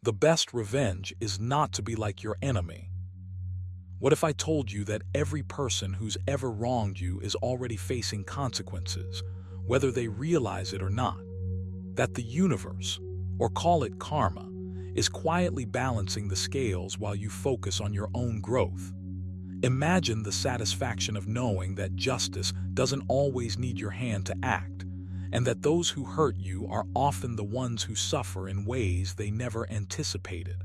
The best revenge is not to be like your enemy. What if I told you that every person who's ever wronged you is already facing consequences, whether they realize it or not? That the universe, or call it karma, is quietly balancing the scales while you focus on your own growth. Imagine the satisfaction of knowing that justice doesn't always need your hand to act, and that those who hurt you are often the ones who suffer in ways they never anticipated.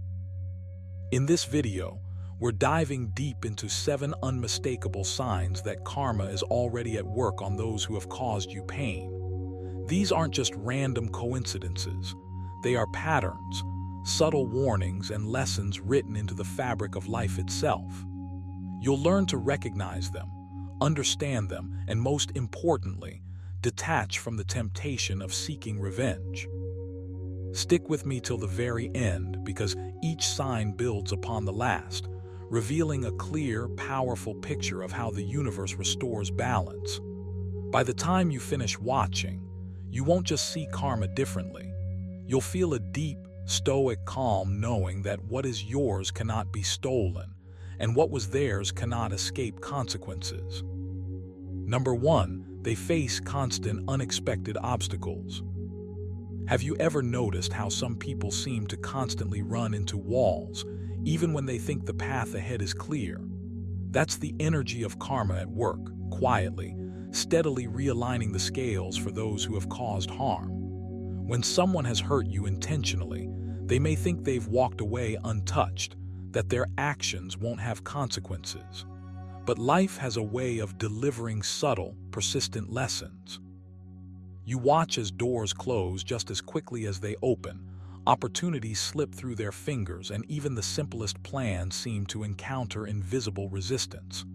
In this video, we're diving deep into 7 unmistakable signs that karma is already at work on those who have caused you pain. These aren't just random coincidences. They are patterns, subtle warnings, and lessons written into the fabric of life itself. You'll learn to recognize them, understand them, and most importantly, detach from the temptation of seeking revenge. Stick with me till the very end, because each sign builds upon the last, revealing a clear, powerful picture of how the universe restores balance. By the time you finish watching, you won't just see karma differently. You'll feel a deep, stoic calm knowing that what is yours cannot be stolen, and what was theirs cannot escape consequences. Number 1, they face constant, unexpected obstacles. Have you ever noticed how some people seem to constantly run into walls, even when they think the path ahead is clear? That's the energy of karma at work, quietly, steadily realigning the scales for those who have caused harm. When someone has hurt you intentionally, they may think they've walked away untouched, that their actions won't have consequences. But life has a way of delivering subtle, persistent lessons. You watch as doors close just as quickly as they open, opportunities slip through their fingers, and even the simplest plans seem to encounter invisible resistance.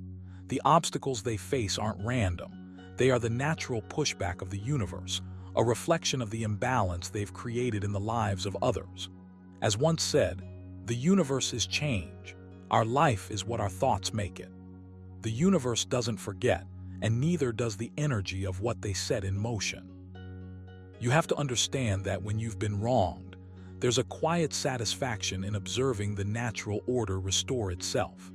The obstacles they face aren't random. They are the natural pushback of the universe, a reflection of the imbalance they've created in the lives of others. As once said, the universe is change. Our life is what our thoughts make it. The universe doesn't forget, and neither does the energy of what they set in motion. You have to understand that when you've been wronged, there's a quiet satisfaction in observing the natural order restore itself.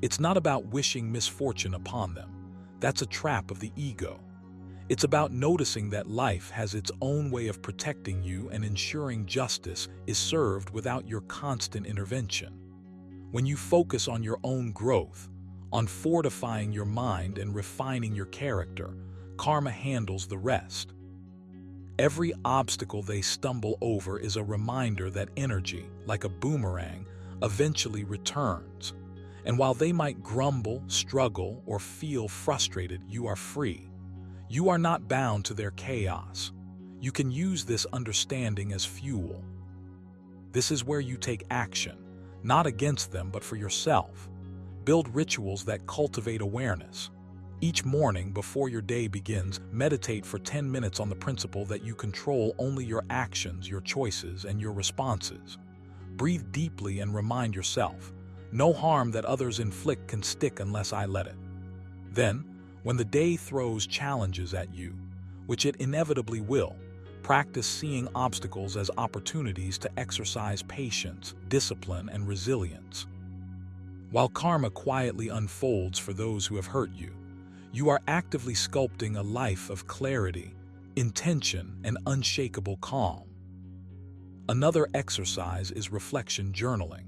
It's not about wishing misfortune upon them. That's a trap of the ego. It's about noticing that life has its own way of protecting you and ensuring justice is served without your constant intervention. When you focus on your own growth, on fortifying your mind and refining your character, karma handles the rest. Every obstacle they stumble over is a reminder that energy, like a boomerang, eventually returns. And while they might grumble, struggle, or feel frustrated, you are free. You are not bound to their chaos. You can use this understanding as fuel. This is where you take action, not against them, but for yourself. Build rituals that cultivate awareness. Each morning before your day begins, meditate for 10 minutes on the principle that you control only your actions, your choices, and your responses. Breathe deeply and remind yourself, no harm that others inflict can stick unless I let it. Then, when the day throws challenges at you, which it inevitably will, practice seeing obstacles as opportunities to exercise patience, discipline, and resilience. While karma quietly unfolds for those who have hurt you, you are actively sculpting a life of clarity, intention, and unshakable calm. Another exercise is reflection journaling.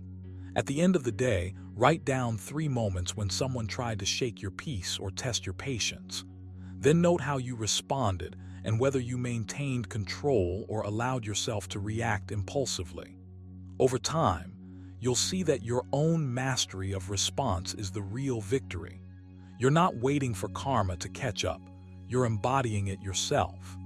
At the end of the day, write down 3 moments when someone tried to shake your peace or test your patience. Then note how you responded and whether you maintained control or allowed yourself to react impulsively. Over time, you'll see that your own mastery of response is the real victory. You're not waiting for karma to catch up, you're embodying it yourself.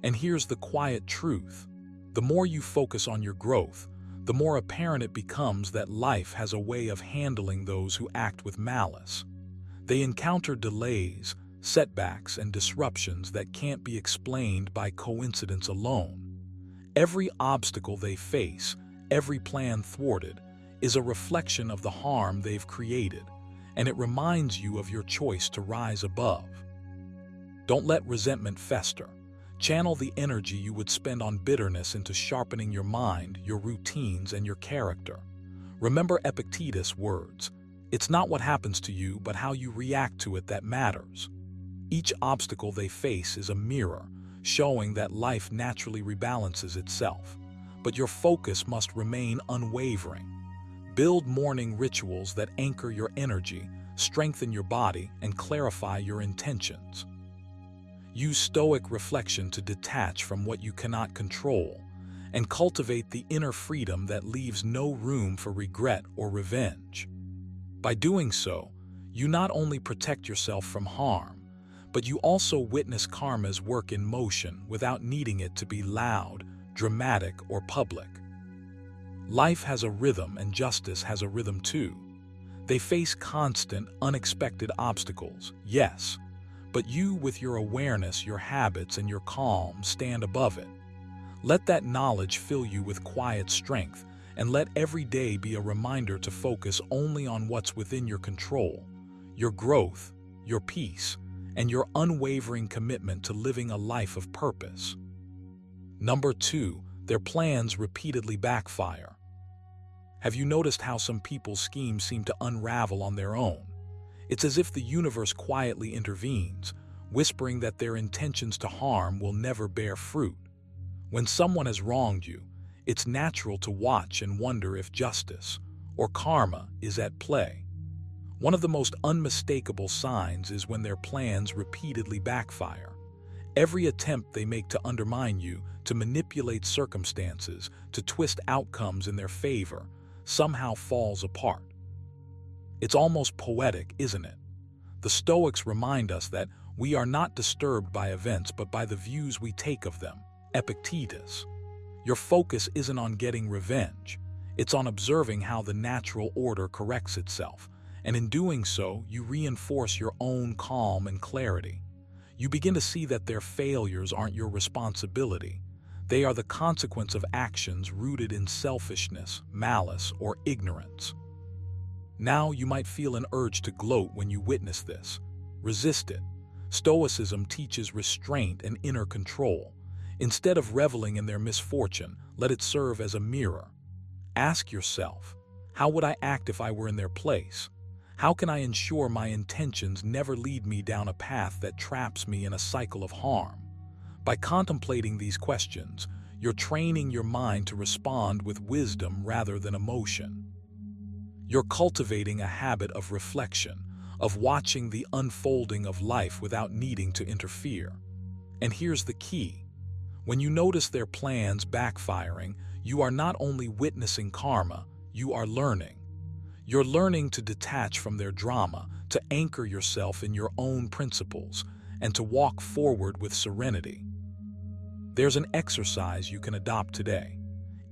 And here's the quiet truth. The more you focus on your growth, the more apparent it becomes that life has a way of handling those who act with malice. They encounter delays, setbacks, and disruptions that can't be explained by coincidence alone. Every obstacle they face, every plan thwarted, is a reflection of the harm they've created, and it reminds you of your choice to rise above. Don't let resentment fester. Channel the energy you would spend on bitterness into sharpening your mind, your routines, and your character. Remember Epictetus' words, "It's not what happens to you, but how you react to it that matters." Each obstacle they face is a mirror, showing that life naturally rebalances itself. But your focus must remain unwavering. Build morning rituals that anchor your energy, strengthen your body, and clarify your intentions. Use Stoic reflection to detach from what you cannot control, and cultivate the inner freedom that leaves no room for regret or revenge. By doing so, you not only protect yourself from harm, but you also witness karma's work in motion without needing it to be loud, dramatic, or public. Life has a rhythm, and justice has a rhythm too. They face constant, unexpected obstacles, yes, but you, with your awareness, your habits, and your calm, stand above it. Let that knowledge fill you with quiet strength, and let every day be a reminder to focus only on what's within your control, your growth, your peace, and your unwavering commitment to living a life of purpose. Number 2, their plans repeatedly backfire. Have you noticed how some people's schemes seem to unravel on their own? It's as if the universe quietly intervenes, whispering that their intentions to harm will never bear fruit. When someone has wronged you, it's natural to watch and wonder if justice or karma is at play. One of the most unmistakable signs is when their plans repeatedly backfire. Every attempt they make to undermine you, to manipulate circumstances, to twist outcomes in their favor, somehow falls apart. It's almost poetic, isn't it? The Stoics remind us that we are not disturbed by events but by the views we take of them. Epictetus. Your focus isn't on getting revenge. It's on observing how the natural order corrects itself. And in doing so, you reinforce your own calm and clarity. You begin to see that their failures aren't your responsibility. They are the consequence of actions rooted in selfishness, malice, or ignorance. Now you might feel an urge to gloat when you witness this. Resist it. Stoicism teaches restraint and inner control. Instead of reveling in their misfortune, let it serve as a mirror. Ask yourself, how would I act if I were in their place? How can I ensure my intentions never lead me down a path that traps me in a cycle of harm? By contemplating these questions, you're training your mind to respond with wisdom rather than emotion. You're cultivating a habit of reflection, of watching the unfolding of life without needing to interfere. And here's the key. When you notice their plans backfiring, you are not only witnessing karma, you are learning. You're learning to detach from their drama, to anchor yourself in your own principles, and to walk forward with serenity. There's an exercise you can adopt today.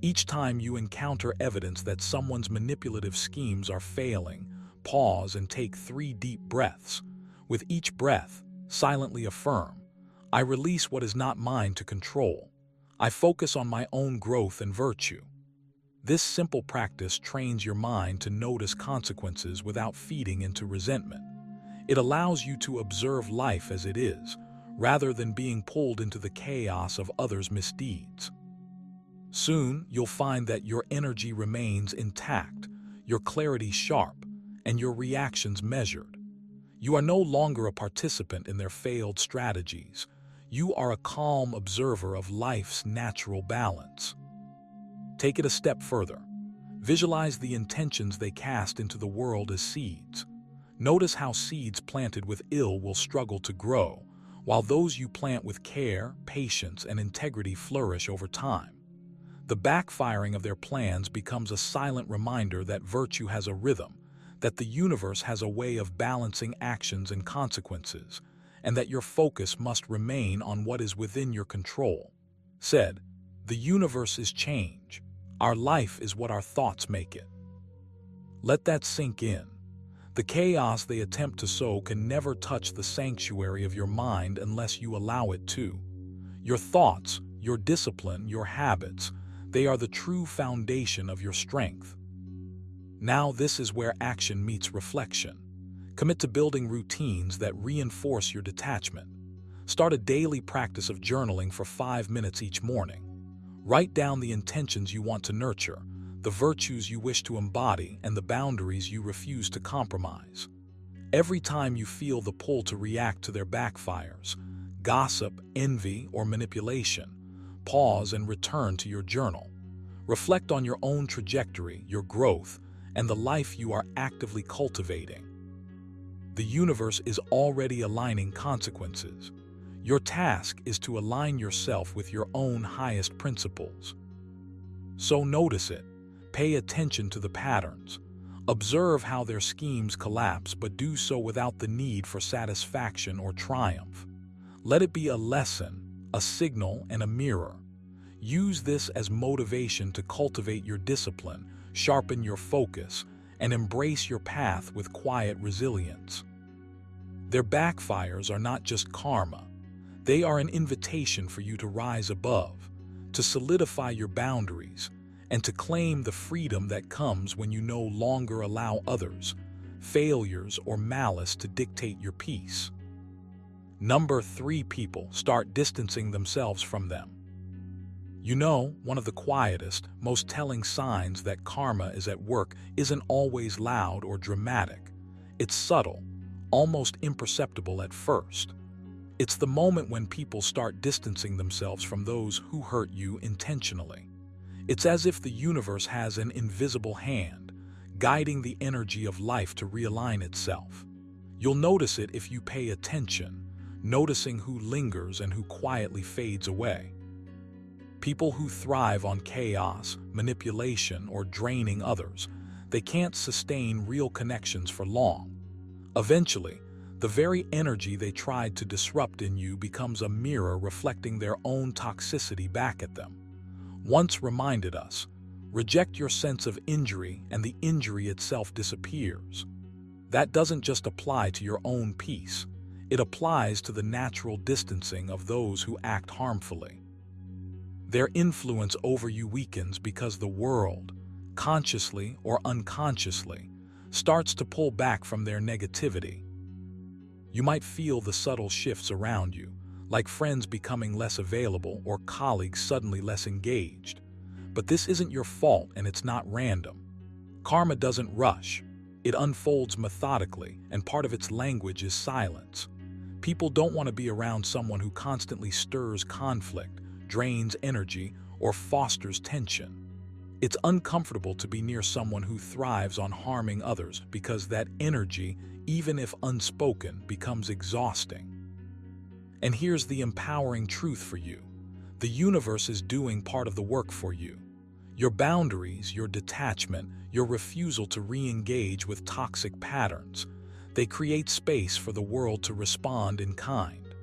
Each time you encounter evidence that someone's manipulative schemes are failing, pause and take 3 deep breaths. With each breath, silently affirm, I release what is not mine to control. I focus on my own growth and virtue. This simple practice trains your mind to notice consequences without feeding into resentment. It allows you to observe life as it is, rather than being pulled into the chaos of others' misdeeds. Soon, you'll find that your energy remains intact, your clarity sharp, and your reactions measured. You are no longer a participant in their failed strategies. You are a calm observer of life's natural balance. Take it a step further. Visualize the intentions they cast into the world as seeds. Notice how seeds planted with ill will struggle to grow, while those you plant with care, patience, and integrity flourish over time. The backfiring of their plans becomes a silent reminder that virtue has a rhythm, that the universe has a way of balancing actions and consequences, and that your focus must remain on what is within your control. Said, the universe is change. Our life is what our thoughts make it. Let that sink in. The chaos they attempt to sow can never touch the sanctuary of your mind unless you allow it to. Your thoughts, your discipline, your habits, they are the true foundation of your strength. Now this is where action meets reflection. Commit to building routines that reinforce your detachment. Start a daily practice of journaling for 5 minutes each morning. Write down the intentions you want to nurture, the virtues you wish to embody, and the boundaries you refuse to compromise. Every time you feel the pull to react to their backfires, gossip, envy, or manipulation, pause and return to your journal. Reflect on your own trajectory, your growth, and the life you are actively cultivating. The universe is already aligning consequences. Your task is to align yourself with your own highest principles. So notice it. Pay attention to the patterns. Observe how their schemes collapse, but do so without the need for satisfaction or triumph. Let it be a lesson, a signal, and a mirror. Use this as motivation to cultivate your discipline, sharpen your focus, and embrace your path with quiet resilience. Their backfires are not just karma. They are an invitation for you to rise above, to solidify your boundaries, and to claim the freedom that comes when you no longer allow others, failures, or malice to dictate your peace. Number 3, people start distancing themselves from them. You know, one of the quietest, most telling signs that karma is at work isn't always loud or dramatic. It's subtle, almost imperceptible at first. It's the moment when people start distancing themselves from those who hurt you intentionally. It's as if the universe has an invisible hand, guiding the energy of life to realign itself. You'll notice it if you pay attention, noticing who lingers and who quietly fades away. People who thrive on chaos, manipulation, or draining others, they can't sustain real connections for long. Eventually, the very energy they tried to disrupt in you becomes a mirror reflecting their own toxicity back at them. Once reminded us, reject your sense of injury and the injury itself disappears. That doesn't just apply to your own peace. It applies to the natural distancing of those who act harmfully. Their influence over you weakens because the world, consciously or unconsciously, starts to pull back from their negativity. You might feel the subtle shifts around you, like friends becoming less available or colleagues suddenly less engaged. But this isn't your fault, and it's not random. Karma doesn't rush. It unfolds methodically, and part of its language is silence. People don't want to be around someone who constantly stirs conflict, drains energy, or fosters tension. It's uncomfortable to be near someone who thrives on harming others because that energy, even if unspoken, becomes exhausting. And here's the empowering truth for you. The universe is doing part of the work for you. Your boundaries, your detachment, your refusal to re-engage with toxic patterns, they create space for the world to respond in kind.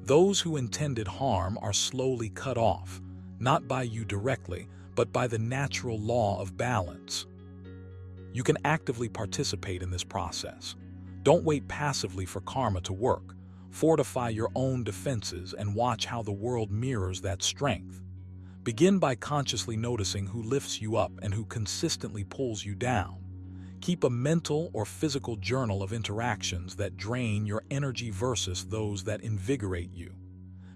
Those who intended harm are slowly cut off, not by you directly, but by the natural law of balance. You can actively participate in this process. Don't wait passively for karma to work. Fortify your own defenses and watch how the world mirrors that strength. Begin by consciously noticing who lifts you up and who consistently pulls you down. Keep a mental or physical journal of interactions that drain your energy versus those that invigorate you.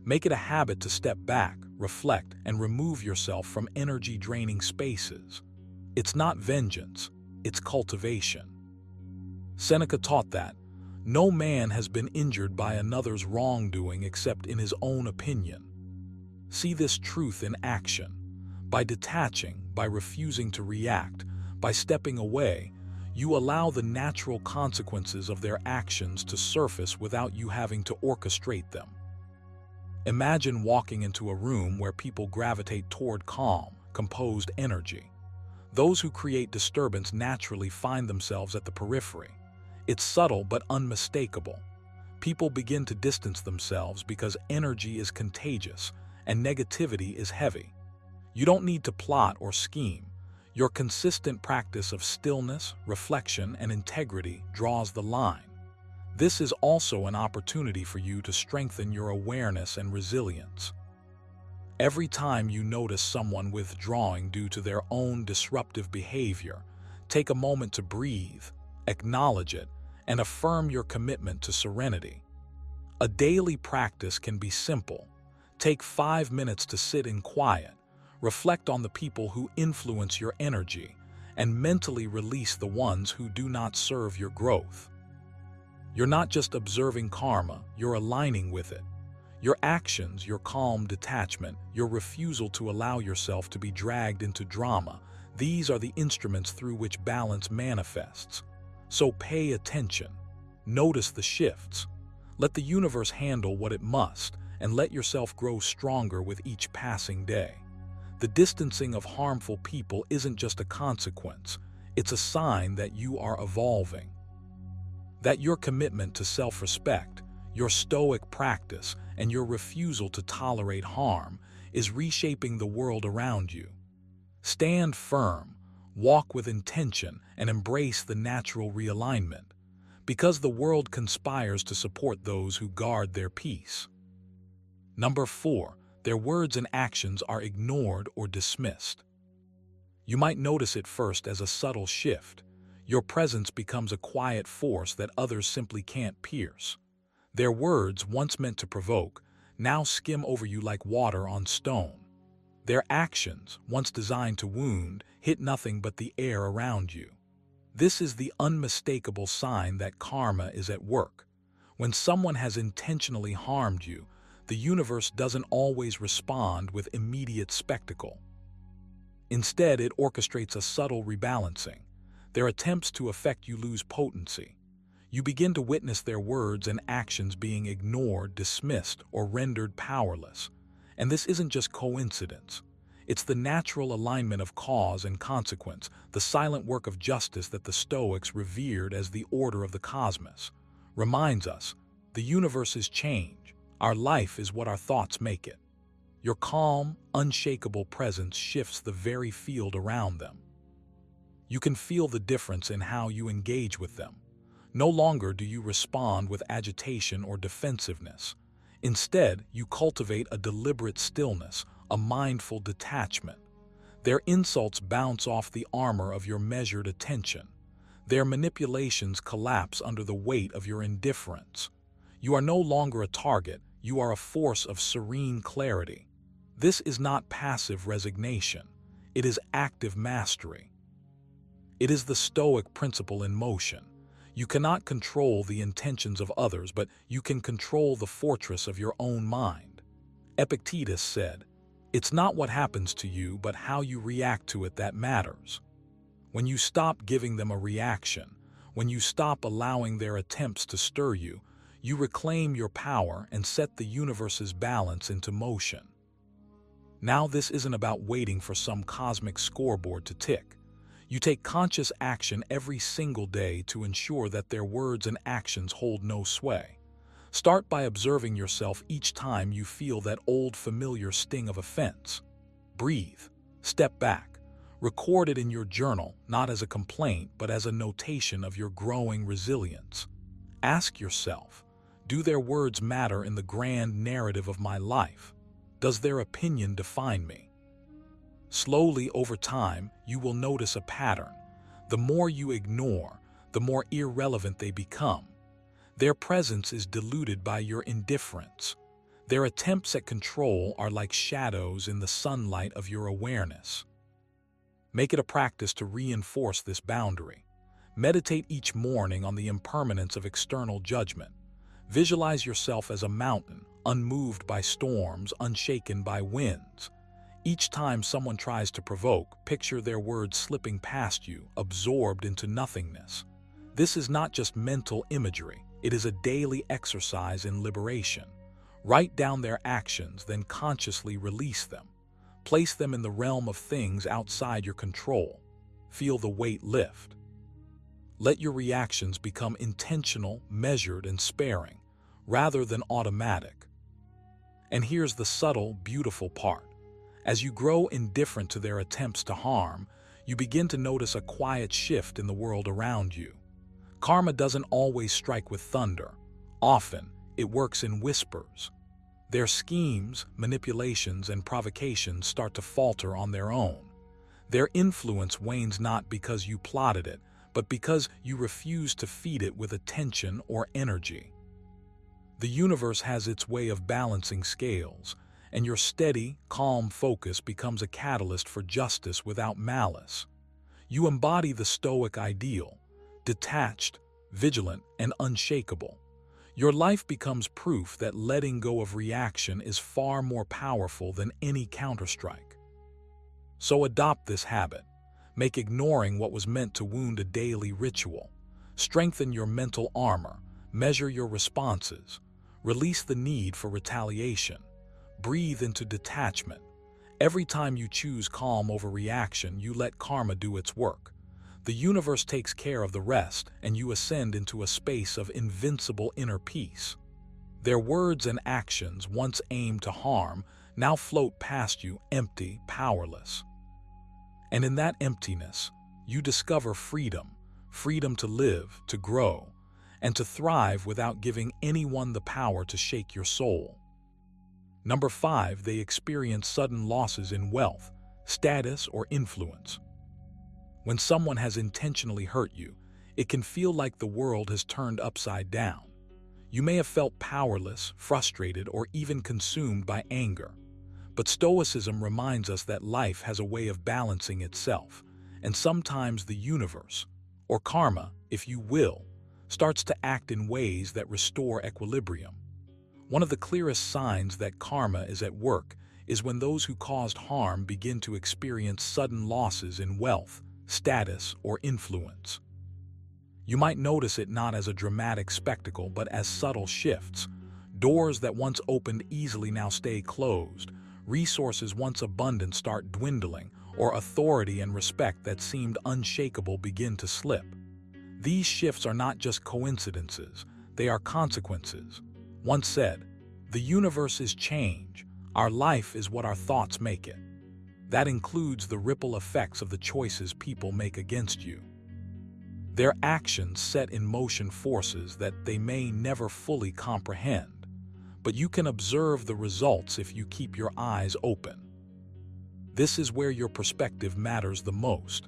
Make it a habit to step back, reflect, and remove yourself from energy-draining spaces. It's not vengeance, it's cultivation. Seneca taught that no man has been injured by another's wrongdoing except in his own opinion. See this truth in action. By detaching, by refusing to react, by stepping away, you allow the natural consequences of their actions to surface without you having to orchestrate them. Imagine walking into a room where people gravitate toward calm, composed energy. Those who create disturbance naturally find themselves at the periphery. It's subtle but unmistakable. People begin to distance themselves because energy is contagious and negativity is heavy. You don't need to plot or scheme. Your consistent practice of stillness, reflection, and integrity draws the line. This is also an opportunity for you to strengthen your awareness and resilience. Every time you notice someone withdrawing due to their own disruptive behavior, take a moment to breathe, acknowledge it, and affirm your commitment to serenity. A daily practice can be simple. Take 5 minutes to sit in quiet, reflect on the people who influence your energy, and mentally release the ones who do not serve your growth. You're not just observing karma, you're aligning with it. Your actions, your calm detachment, your refusal to allow yourself to be dragged into drama, these are the instruments through which balance manifests. So pay attention. Notice the shifts. Let the universe handle what it must, and let yourself grow stronger with each passing day. The distancing of harmful people isn't just a consequence, it's a sign that you are evolving. That your commitment to self-respect, your stoic practice, and your refusal to tolerate harm is reshaping the world around you. Stand firm, walk with intention, and embrace the natural realignment, because the world conspires to support those who guard their peace. Number 4. Their words and actions are ignored or dismissed. You might notice it first as a subtle shift. Your presence becomes a quiet force that others simply can't pierce. Their words, once meant to provoke, now skim over you like water on stone. Their actions, once designed to wound, hit nothing but the air around you. This is the unmistakable sign that karma is at work. When someone has intentionally harmed you, the universe doesn't always respond with immediate spectacle. Instead, it orchestrates a subtle rebalancing. Their attempts to affect you lose potency. You begin to witness their words and actions being ignored, dismissed, or rendered powerless. And this isn't just coincidence. It's the natural alignment of cause and consequence, the silent work of justice that the Stoics revered as the order of the cosmos. Reminds us, the universe is change. Our life is what our thoughts make it. Your calm, unshakable presence shifts the very field around them. You can feel the difference in how you engage with them. No longer do you respond with agitation or defensiveness. Instead, you cultivate a deliberate stillness, a mindful detachment. Their insults bounce off the armor of your measured attention. Their manipulations collapse under the weight of your indifference. You are no longer a target, you are a force of serene clarity. This is not passive resignation, it is active mastery. It is the Stoic principle in motion. You cannot control the intentions of others, but you can control the fortress of your own mind. Epictetus said, "It's not what happens to you, but how you react to it that matters." When you stop giving them a reaction, when you stop allowing their attempts to stir you, you reclaim your power and set the universe's balance into motion. Now, this isn't about waiting for some cosmic scoreboard to tick. You take conscious action every single day to ensure that their words and actions hold no sway. Start by observing yourself each time you feel that old familiar sting of offense. Breathe. Step back. Record it in your journal, not as a complaint, but as a notation of your growing resilience. Ask yourself, do their words matter in the grand narrative of my life? Does their opinion define me? Slowly, over time, you will notice a pattern. The more you ignore, the more irrelevant they become. Their presence is diluted by your indifference. Their attempts at control are like shadows in the sunlight of your awareness. Make it a practice to reinforce this boundary. Meditate each morning on the impermanence of external judgment. Visualize yourself as a mountain, unmoved by storms, unshaken by winds. Each time someone tries to provoke, picture their words slipping past you, absorbed into nothingness. This is not just mental imagery, it is a daily exercise in liberation. Write down their actions, then consciously release them. Place them in the realm of things outside your control. Feel the weight lift. Let your reactions become intentional, measured, and sparing, rather than automatic. And here's the subtle, beautiful part. As you grow indifferent to their attempts to harm, you begin to notice a quiet shift in the world around you. Karma doesn't always strike with thunder. Often, it works in whispers. Their schemes, manipulations, and provocations start to falter on their own. Their influence wanes not because you plotted it, but because you refuse to feed it with attention or energy. The universe has its way of balancing scales, and your steady, calm focus becomes a catalyst for justice without malice. You embody the Stoic ideal, detached, vigilant, and unshakable. Your life becomes proof that letting go of reaction is far more powerful than any counterstrike. So adopt this habit. Make ignoring what was meant to wound a daily ritual. Strengthen your mental armor. Measure your responses. Release the need for retaliation. Breathe into detachment. Every time you choose calm over reaction, you let karma do its work. The universe takes care of the rest, and you ascend into a space of invincible inner peace. Their words and actions, once aimed to harm, now float past you empty, powerless. And in that emptiness, you discover freedom, freedom to live, to grow, and to thrive without giving anyone the power to shake your soul. Number 5, they experience sudden losses in wealth, status, or influence. When someone has intentionally hurt you, it can feel like the world has turned upside down. You may have felt powerless, frustrated, or even consumed by anger. But Stoicism reminds us that life has a way of balancing itself, and sometimes the universe, or karma, if you will, starts to act in ways that restore equilibrium. One of the clearest signs that karma is at work is when those who caused harm begin to experience sudden losses in wealth, status, or influence. You might notice it not as a dramatic spectacle, but as subtle shifts. Doors that once opened easily now stay closed. Resources once abundant start dwindling, or authority and respect that seemed unshakable begin to slip. These shifts are not just coincidences, they are consequences. Once said, "The universe is change, our life is what our thoughts make it." That includes the ripple effects of the choices people make against you. Their actions set in motion forces that they may never fully comprehend, but you can observe the results if you keep your eyes open. This is where your perspective matters the most.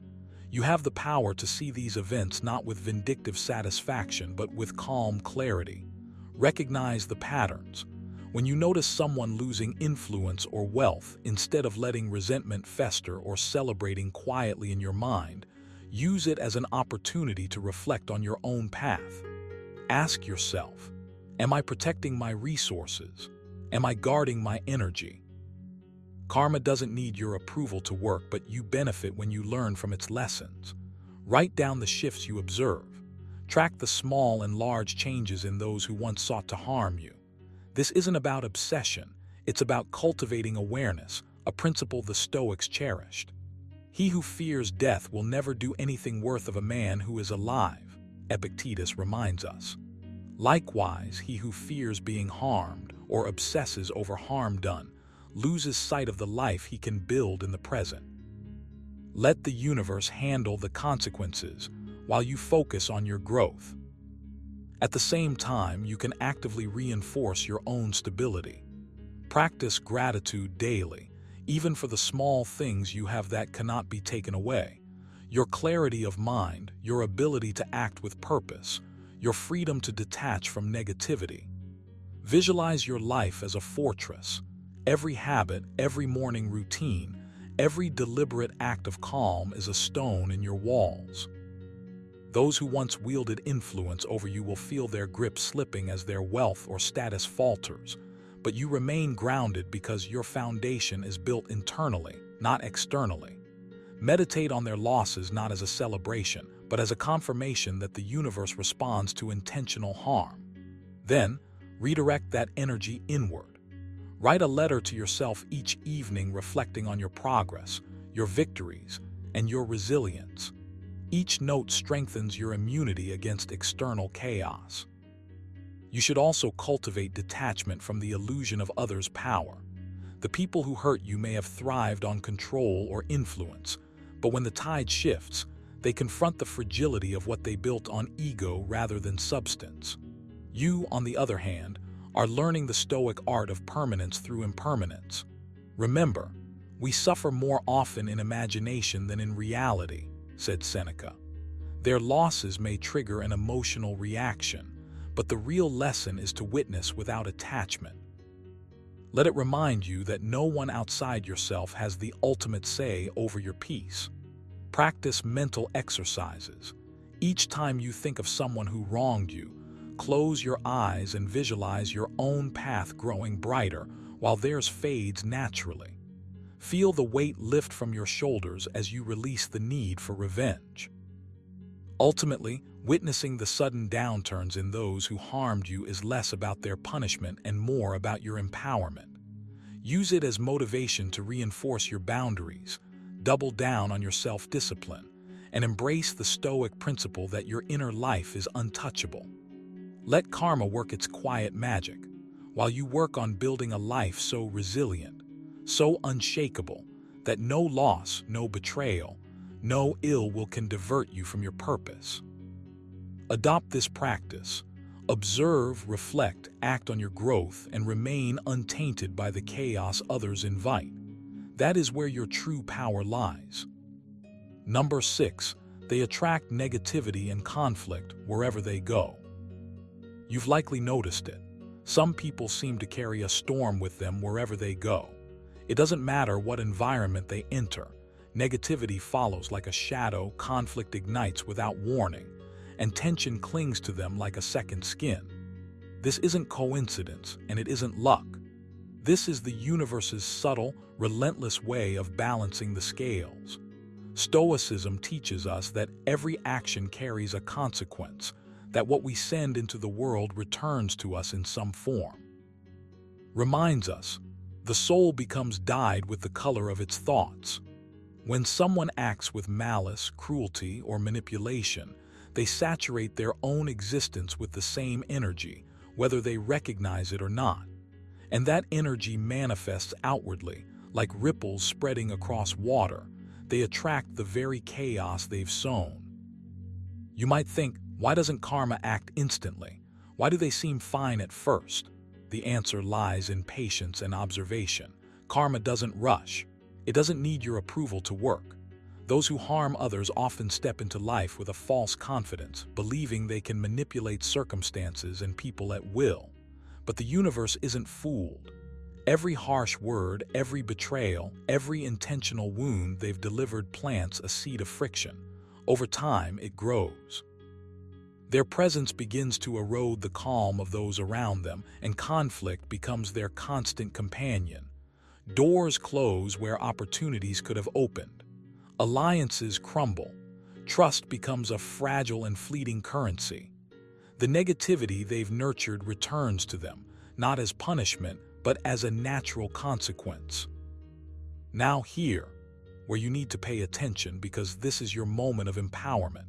You have the power to see these events not with vindictive satisfaction, but with calm clarity. Recognize the patterns. When you notice someone losing influence or wealth, instead of letting resentment fester or celebrating quietly in your mind, use it as an opportunity to reflect on your own path. Ask yourself, am I protecting my resources? Am I guarding my energy? Karma doesn't need your approval to work, but you benefit when you learn from its lessons. Write down the shifts you observe. Track the small and large changes in those who once sought to harm you. This isn't about obsession, it's about cultivating awareness, a principle the Stoics cherished. He who fears death will never do anything worth of a man who is alive, Epictetus reminds us. Likewise, he who fears being harmed or obsesses over harm done loses sight of the life he can build in the present. Let the universe handle the consequences while you focus on your growth. At the same time, you can actively reinforce your own stability. Practice gratitude daily, even for the small things you have that cannot be taken away. Your clarity of mind, your ability to act with purpose, your freedom to detach from negativity. Visualize your life as a fortress. Every habit, every morning routine, every deliberate act of calm is a stone in your walls. Those who once wielded influence over you will feel their grip slipping as their wealth or status falters, but you remain grounded because your foundation is built internally, not externally. Meditate on their losses not as a celebration, but as a confirmation that the universe responds to intentional harm. Then, redirect that energy inward. Write a letter to yourself each evening reflecting on your progress, your victories, and your resilience. Each note strengthens your immunity against external chaos. You should also cultivate detachment from the illusion of others' power. The people who hurt you may have thrived on control or influence, but when the tide shifts, they confront the fragility of what they built on ego rather than substance. You, on the other hand, are learning the Stoic art of permanence through impermanence. Remember, we suffer more often in imagination than in reality, said Seneca. Their losses may trigger an emotional reaction, but the real lesson is to witness without attachment. Let it remind you that no one outside yourself has the ultimate say over your peace. Practice mental exercises. Each time you think of someone who wronged you, close your eyes and visualize your own path growing brighter while theirs fades naturally. Feel the weight lift from your shoulders as you release the need for revenge. Ultimately, witnessing the sudden downturns in those who harmed you is less about their punishment and more about your empowerment. Use it as motivation to reinforce your boundaries, double down on your self-discipline, and embrace the Stoic principle that your inner life is untouchable. Let karma work its quiet magic, while you work on building a life so resilient, so unshakable, that no loss, no betrayal, no ill will can divert you from your purpose. Adopt this practice. Observe, reflect, act on your growth, and remain untainted by the chaos others invite. That is where your true power lies. Number 6, they attract negativity and conflict wherever they go. You've likely noticed it. Some people seem to carry a storm with them wherever they go. It doesn't matter what environment they enter. Negativity follows like a shadow, conflict ignites without warning, and tension clings to them like a second skin. This isn't coincidence, and it isn't luck. This is the universe's subtle, relentless way of balancing the scales. Stoicism teaches us that every action carries a consequence, that what we send into the world returns to us in some form. Reminds us, the soul becomes dyed with the color of its thoughts. When someone acts with malice, cruelty, or manipulation, they saturate their own existence with the same energy, whether they recognize it or not. And that energy manifests outwardly, like ripples spreading across water. They attract the very chaos they've sown. You might think, why doesn't karma act instantly? Why do they seem fine at first? The answer lies in patience and observation. Karma doesn't rush. It doesn't need your approval to work. Those who harm others often step into life with a false confidence, believing they can manipulate circumstances and people at will. But the universe isn't fooled. Every harsh word, every betrayal, every intentional wound they've delivered plants a seed of friction. Over time, it grows. Their presence begins to erode the calm of those around them, and conflict becomes their constant companion. Doors close where opportunities could have opened. Alliances crumble. Trust becomes a fragile and fleeting currency. The negativity they've nurtured returns to them, not as punishment, but as a natural consequence. Now here, where you need to pay attention because this is your moment of empowerment.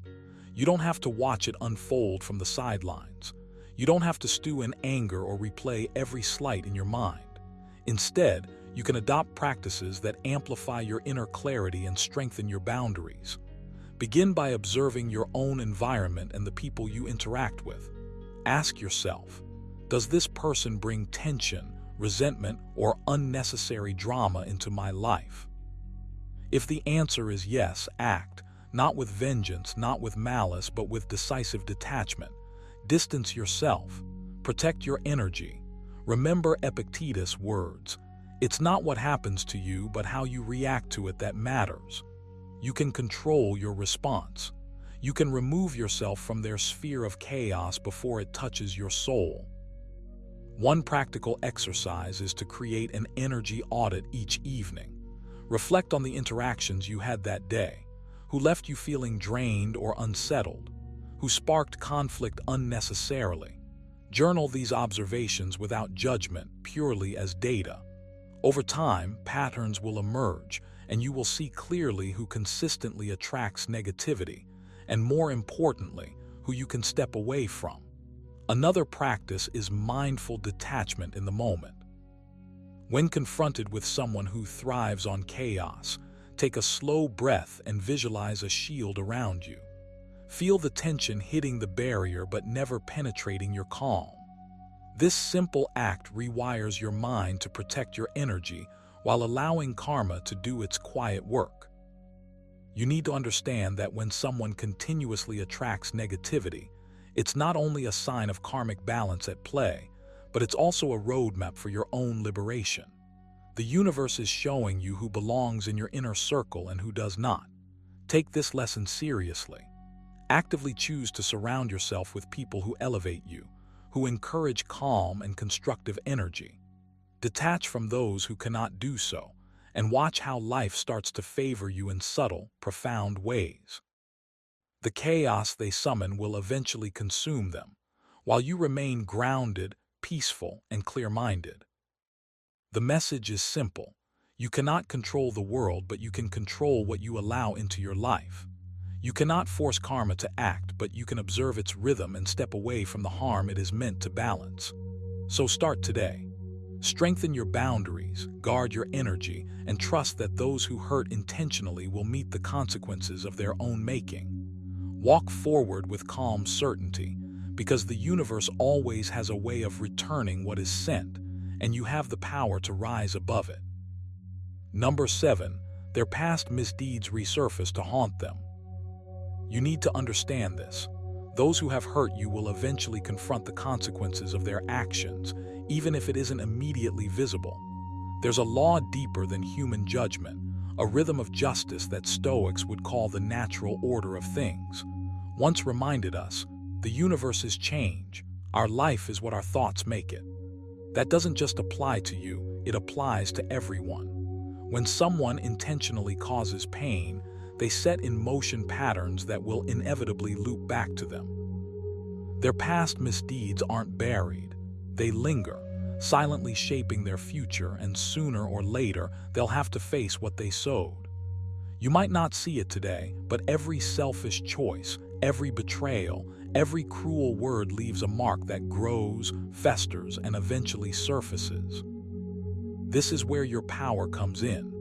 You don't have to watch it unfold from the sidelines. You don't have to stew in anger or replay every slight in your mind. Instead, you can adopt practices that amplify your inner clarity and strengthen your boundaries. Begin by observing your own environment and the people you interact with. Ask yourself, does this person bring tension, resentment, or unnecessary drama into my life? If the answer is yes, act, not with vengeance, not with malice, but with decisive detachment. Distance yourself. Protect your energy. Remember Epictetus' words. It's not what happens to you, but how you react to it that matters. You can control your response. You can remove yourself from their sphere of chaos before it touches your soul. One practical exercise is to create an energy audit each evening. Reflect on the interactions you had that day. Who left you feeling drained or unsettled? Who sparked conflict unnecessarily? Journal these observations without judgment, purely as data. Over time, patterns will emerge, and you will see clearly who consistently attracts negativity, and more importantly, who you can step away from. Another practice is mindful detachment in the moment. When confronted with someone who thrives on chaos, take a slow breath and visualize a shield around you. Feel the tension hitting the barrier but never penetrating your calm. This simple act rewires your mind to protect your energy while allowing karma to do its quiet work. You need to understand that when someone continuously attracts negativity, It's not only a sign of karmic balance at play, but it's also a roadmap for your own liberation. The universe is showing you who belongs in your inner circle and who does not. Take this lesson seriously. Actively choose to surround yourself with people who elevate you, who encourage calm and constructive energy. Detach from those who cannot do so, and watch how life starts to favor you in subtle, profound ways. The chaos they summon will eventually consume them, while you remain grounded, peaceful, and clear-minded. The message is simple. You cannot control the world, but you can control what you allow into your life. You cannot force karma to act, but you can observe its rhythm and step away from the harm it is meant to balance. So start today. Strengthen your boundaries, guard your energy, and trust that those who hurt intentionally will meet the consequences of their own making. Walk forward with calm certainty, because the universe always has a way of returning what is sent, and you have the power to rise above it. Number 7, their past misdeeds resurface to haunt them. You need to understand this. Those who have hurt you will eventually confront the consequences of their actions, even if it isn't immediately visible. There's a law deeper than human judgment, a rhythm of justice that Stoics would call the natural order of things. Once reminded us, the universe is change. Our life is what our thoughts make it. That doesn't just apply to you, it applies to everyone. When someone intentionally causes pain, they set in motion patterns that will inevitably loop back to them. Their past misdeeds aren't buried. They linger, silently shaping their future, and sooner or later, they'll have to face what they sowed. You might not see it today, but every selfish choice, every betrayal, every cruel word leaves a mark that grows, festers, and eventually surfaces. This is where your power comes in.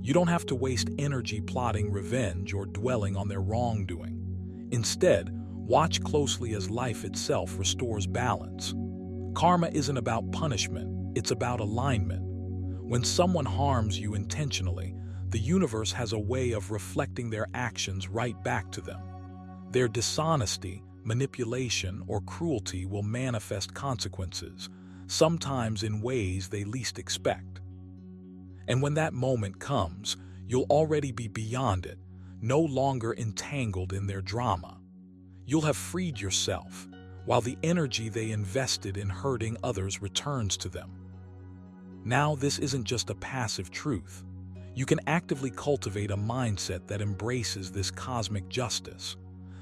You don't have to waste energy plotting revenge or dwelling on their wrongdoing. Instead, watch closely as life itself restores balance. Karma isn't about punishment, it's about alignment. When someone harms you intentionally, the universe has a way of reflecting their actions right back to them. Their dishonesty, manipulation, or cruelty will manifest consequences, sometimes in ways they least expect. And when that moment comes, you'll already be beyond it, no longer entangled in their drama. You'll have freed yourself, while the energy they invested in hurting others returns to them. Now, this isn't just a passive truth. You can actively cultivate a mindset that embraces this cosmic justice.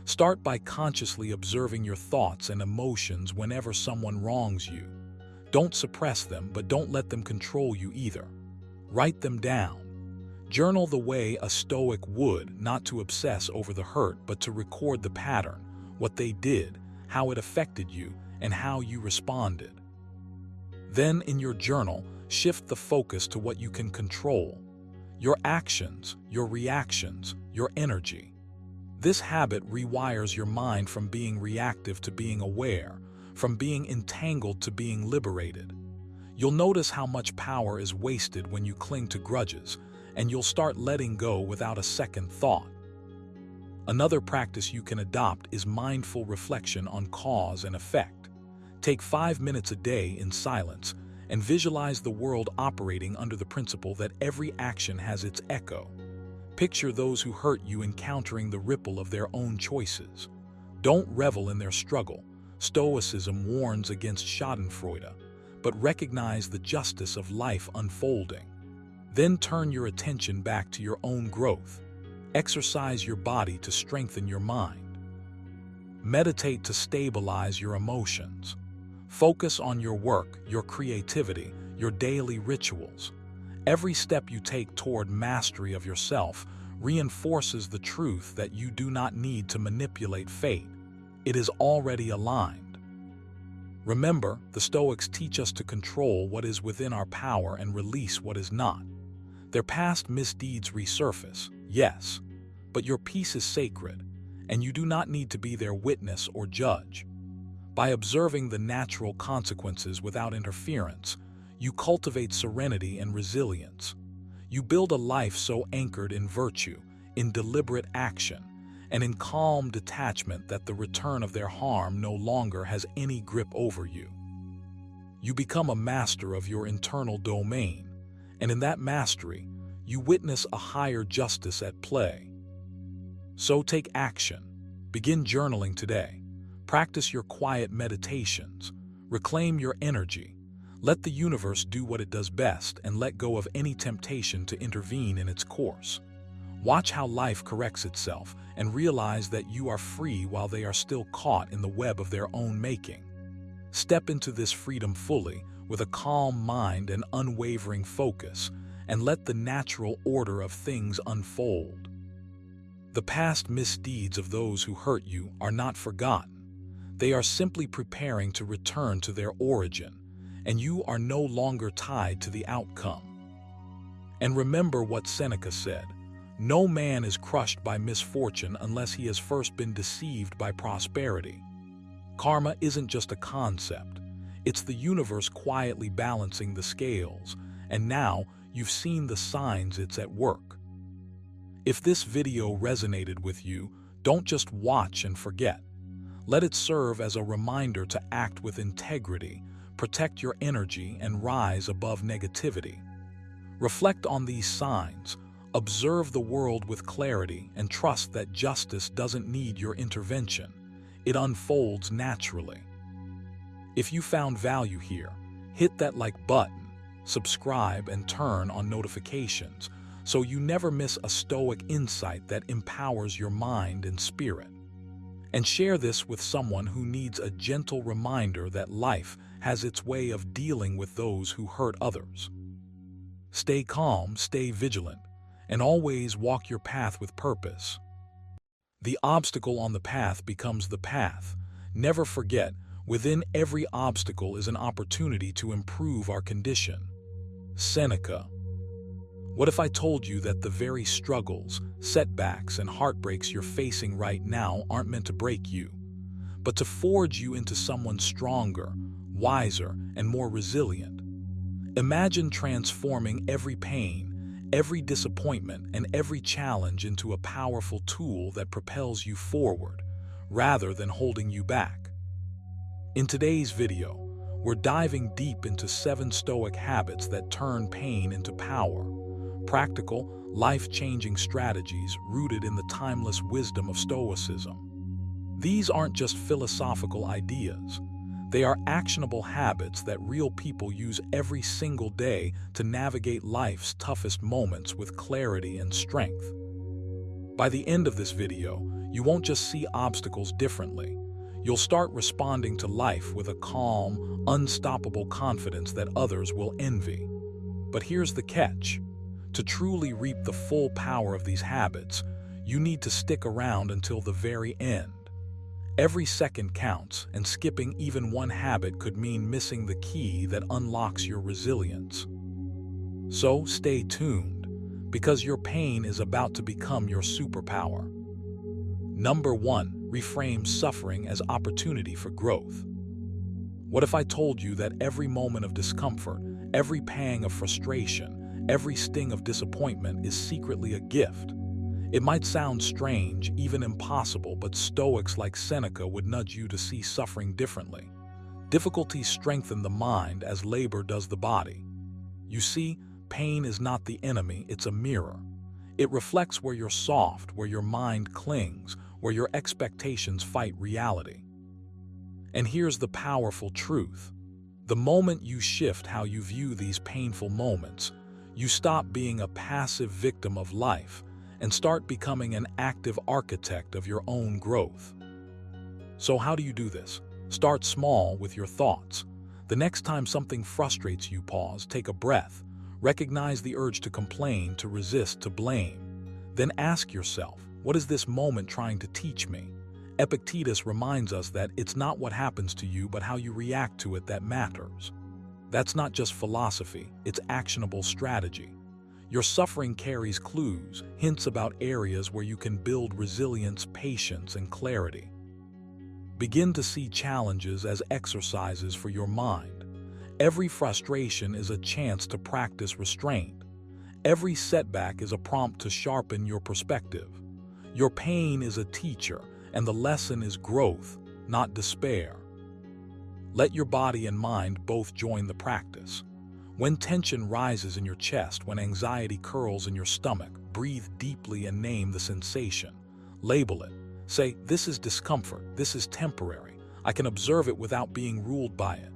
Start by consciously observing your thoughts and emotions whenever someone wrongs you. Don't suppress them, but don't let them control you either. Write them down. Journal the way a Stoic would, not to obsess over the hurt, but to record the pattern, what they did, how it affected you, and how you responded. Then, in your journal, shift the focus to what you can control: your actions, your reactions, your energy. This habit rewires your mind from being reactive to being aware, from being entangled to being liberated. You'll notice how much power is wasted when you cling to grudges, and you'll start letting go without a second thought. Another practice you can adopt is mindful reflection on cause and effect. Take 5 minutes a day in silence and visualize the world operating under the principle that every action has its echo. Picture those who hurt you encountering the ripple of their own choices. Don't revel in their struggle. Stoicism warns against schadenfreude, but recognize the justice of life unfolding. Then turn your attention back to your own growth. Exercise your body to strengthen your mind. Meditate to stabilize your emotions. Focus on your work, your creativity, your daily rituals. Every step you take toward mastery of yourself reinforces the truth that you do not need to manipulate fate. It is already aligned. Remember, the Stoics teach us to control what is within our power and release what is not. Their past misdeeds resurface, yes, but your peace is sacred, and you do not need to be their witness or judge. By observing the natural consequences without interference, you cultivate serenity and resilience. You build a life so anchored in virtue, in deliberate action, and in calm detachment that the return of their harm no longer has any grip over you. You become a master of your internal domain, and in that mastery, you witness a higher justice at play. So take action. Begin journaling today. Practice your quiet meditations. Reclaim your energy. Let the universe do what it does best and let go of any temptation to intervene in its course. Watch how life corrects itself and realize that you are free while they are still caught in the web of their own making. Step into this freedom fully with a calm mind and unwavering focus, and let the natural order of things unfold. The past misdeeds of those who hurt you are not forgotten. They are simply preparing to return to their origin, and you are no longer tied to the outcome. And remember what Seneca said, "No man is crushed by misfortune unless he has first been deceived by prosperity." Karma isn't just a concept. It's the universe quietly balancing the scales, and now you've seen the signs it's at work. If this video resonated with you, don't just watch and forget. Let it serve as a reminder to act with integrity, protect your energy, and rise above negativity. Reflect on these signs, observe the world with clarity, and trust that justice doesn't need your intervention. It unfolds naturally. If you found value here, hit that like button, subscribe, and turn on notifications so you never miss a Stoic insight that empowers your mind and spirit. And share this with someone who needs a gentle reminder that life has its way of dealing with those who hurt others. Stay calm, stay vigilant, and always walk your path with purpose. The obstacle on the path becomes the path. Never forget, within every obstacle is an opportunity to improve our condition. Seneca. What if I told you that the very struggles, setbacks, and heartbreaks you're facing right now aren't meant to break you, but to forge you into someone stronger, wiser, and more resilient? Imagine transforming every pain, every disappointment, and every challenge into a powerful tool that propels you forward, rather than holding you back. In today's video, we're diving deep into 7 Stoic habits that turn pain into power. Practical, life-changing strategies rooted in the timeless wisdom of Stoicism. These aren't just philosophical ideas. They are actionable habits that real people use every single day to navigate life's toughest moments with clarity and strength. By the end of this video, you won't just see obstacles differently. You'll start responding to life with a calm, unstoppable confidence that others will envy. But here's the catch. To truly reap the full power of these habits, you need to stick around until the very end. Every second counts, and skipping even one habit could mean missing the key that unlocks your resilience. So stay tuned, because your pain is about to become your superpower. Number 1, reframe suffering as opportunity for growth. What if I told you that every moment of discomfort, every pang of frustration, every sting of disappointment is secretly a gift? It might sound strange, even impossible, but Stoics like Seneca would nudge you to see suffering differently. Difficulties strengthen the mind as labor does the body. You see, pain is not the enemy, it's a mirror. It reflects where you're soft, where your mind clings, where your expectations fight reality. And here's the powerful truth. The moment you shift how you view these painful moments, you stop being a passive victim of life and start becoming an active architect of your own growth. So how do you do this? Start small with your thoughts. The next time something frustrates you, pause, take a breath, recognize the urge to complain, to resist, to blame. Then ask yourself, what is this moment trying to teach me? Epictetus reminds us that it's not what happens to you, but how you react to it that matters. That's not just philosophy, it's actionable strategy. Your suffering carries clues, hints about areas where you can build resilience, patience, and clarity. Begin to see challenges as exercises for your mind. Every frustration is a chance to practice restraint. Every setback is a prompt to sharpen your perspective. Your pain is a teacher, and the lesson is growth, not despair. Let your body and mind both join the practice. When tension rises in your chest, when anxiety curls in your stomach, breathe deeply and name the sensation. Label it. Say, this is discomfort, this is temporary. I can observe it without being ruled by it.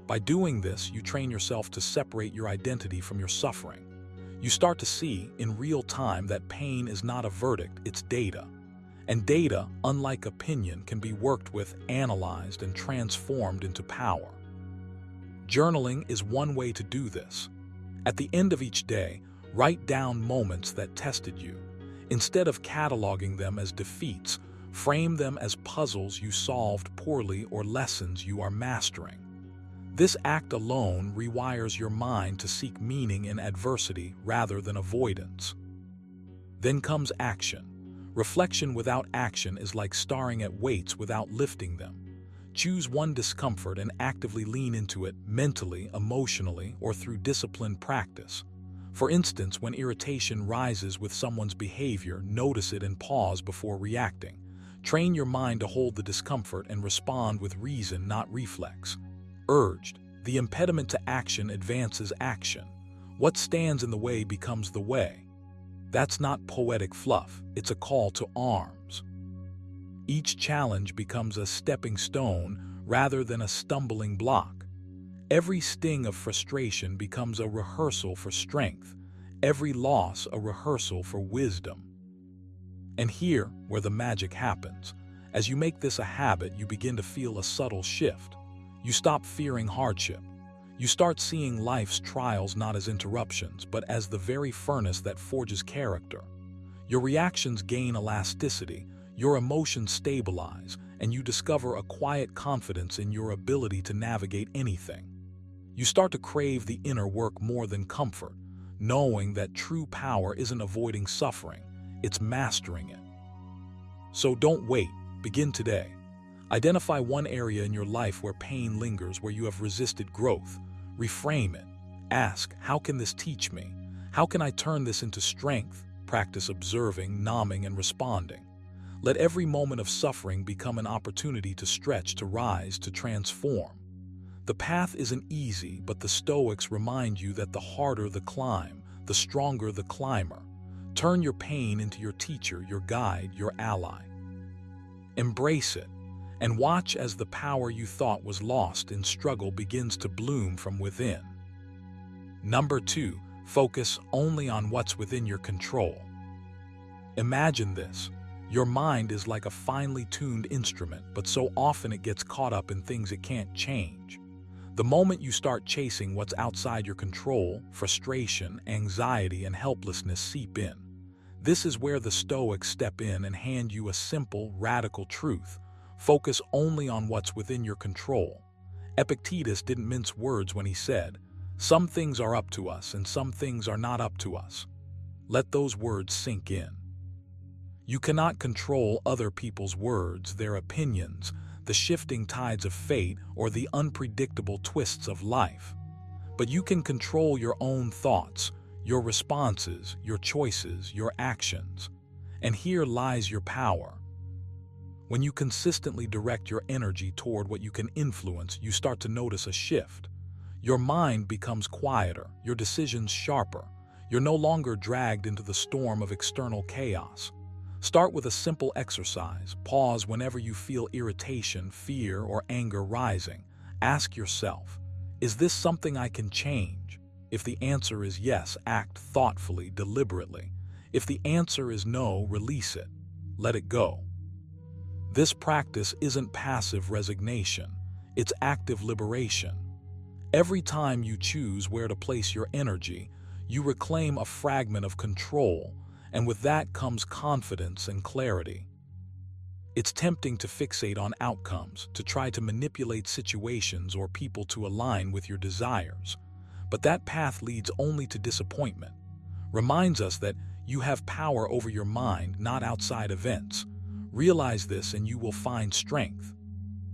By doing this, you train yourself to separate your identity from your suffering. You start to see, in real time, that pain is not a verdict, it's data. And data, unlike opinion, can be worked with, analyzed, and transformed into power. Journaling is one way to do this. At the end of each day, write down moments that tested you. Instead of cataloging them as defeats, frame them as puzzles you solved poorly or lessons you are mastering. This act alone rewires your mind to seek meaning in adversity rather than avoidance. Then comes action. Reflection without action is like staring at weights without lifting them. Choose one discomfort and actively lean into it mentally, emotionally, or through disciplined practice. For instance, when irritation rises with someone's behavior, notice it and pause before reacting. Train your mind to hold the discomfort and respond with reason, not reflex. Urged, the impediment to action advances action. What stands in the way becomes the way. That's not poetic fluff, it's a call to arms. Each challenge becomes a stepping stone rather than a stumbling block. Every sting of frustration becomes a rehearsal for strength, every loss a rehearsal for wisdom. And here, where the magic happens, as you make this a habit, you begin to feel a subtle shift. You stop fearing hardship. You start seeing life's trials not as interruptions, but as the very furnace that forges character. Your reactions gain elasticity, your emotions stabilize, and you discover a quiet confidence in your ability to navigate anything. You start to crave the inner work more than comfort, knowing that true power isn't avoiding suffering, it's mastering it. So don't wait, begin today. Identify one area in your life where pain lingers, where you have resisted growth. Reframe it. Ask, how can this teach me? How can I turn this into strength? Practice observing, numbing, and responding. Let every moment of suffering become an opportunity to stretch, to rise, to transform. The path isn't easy, but the Stoics remind you that the harder the climb, the stronger the climber. Turn your pain into your teacher, your guide, your ally. Embrace it, and watch as the power you thought was lost in struggle begins to bloom from within. Number 2, focus only on what's within your control. Imagine this. Your mind is like a finely tuned instrument, but so often it gets caught up in things it can't change. The moment you start chasing what's outside your control, frustration, anxiety, and helplessness seep in. This is where the Stoics step in and hand you a simple, radical truth. Focus only on what's within your control. Epictetus didn't mince words when he said, "Some things are up to us and some things are not up to us." Let those words sink in. You cannot control other people's words, their opinions, the shifting tides of fate, or the unpredictable twists of life. But you can control your own thoughts, your responses, your choices, your actions. And here lies your power. When you consistently direct your energy toward what you can influence, you start to notice a shift. Your mind becomes quieter, your decisions sharper. You're no longer dragged into the storm of external chaos. Start with a simple exercise. Pause whenever you feel irritation, fear, or anger rising. Ask yourself, is this something I can change? If the answer is yes, act thoughtfully, deliberately. If the answer is no, release it. Let it go. This practice isn't passive resignation, it's active liberation. Every time you choose where to place your energy, you reclaim a fragment of control, and with that comes confidence and clarity. It's tempting to fixate on outcomes, to try to manipulate situations or people to align with your desires. But that path leads only to disappointment. Reminds us that you have power over your mind, not outside events. Realize this and you will find strength.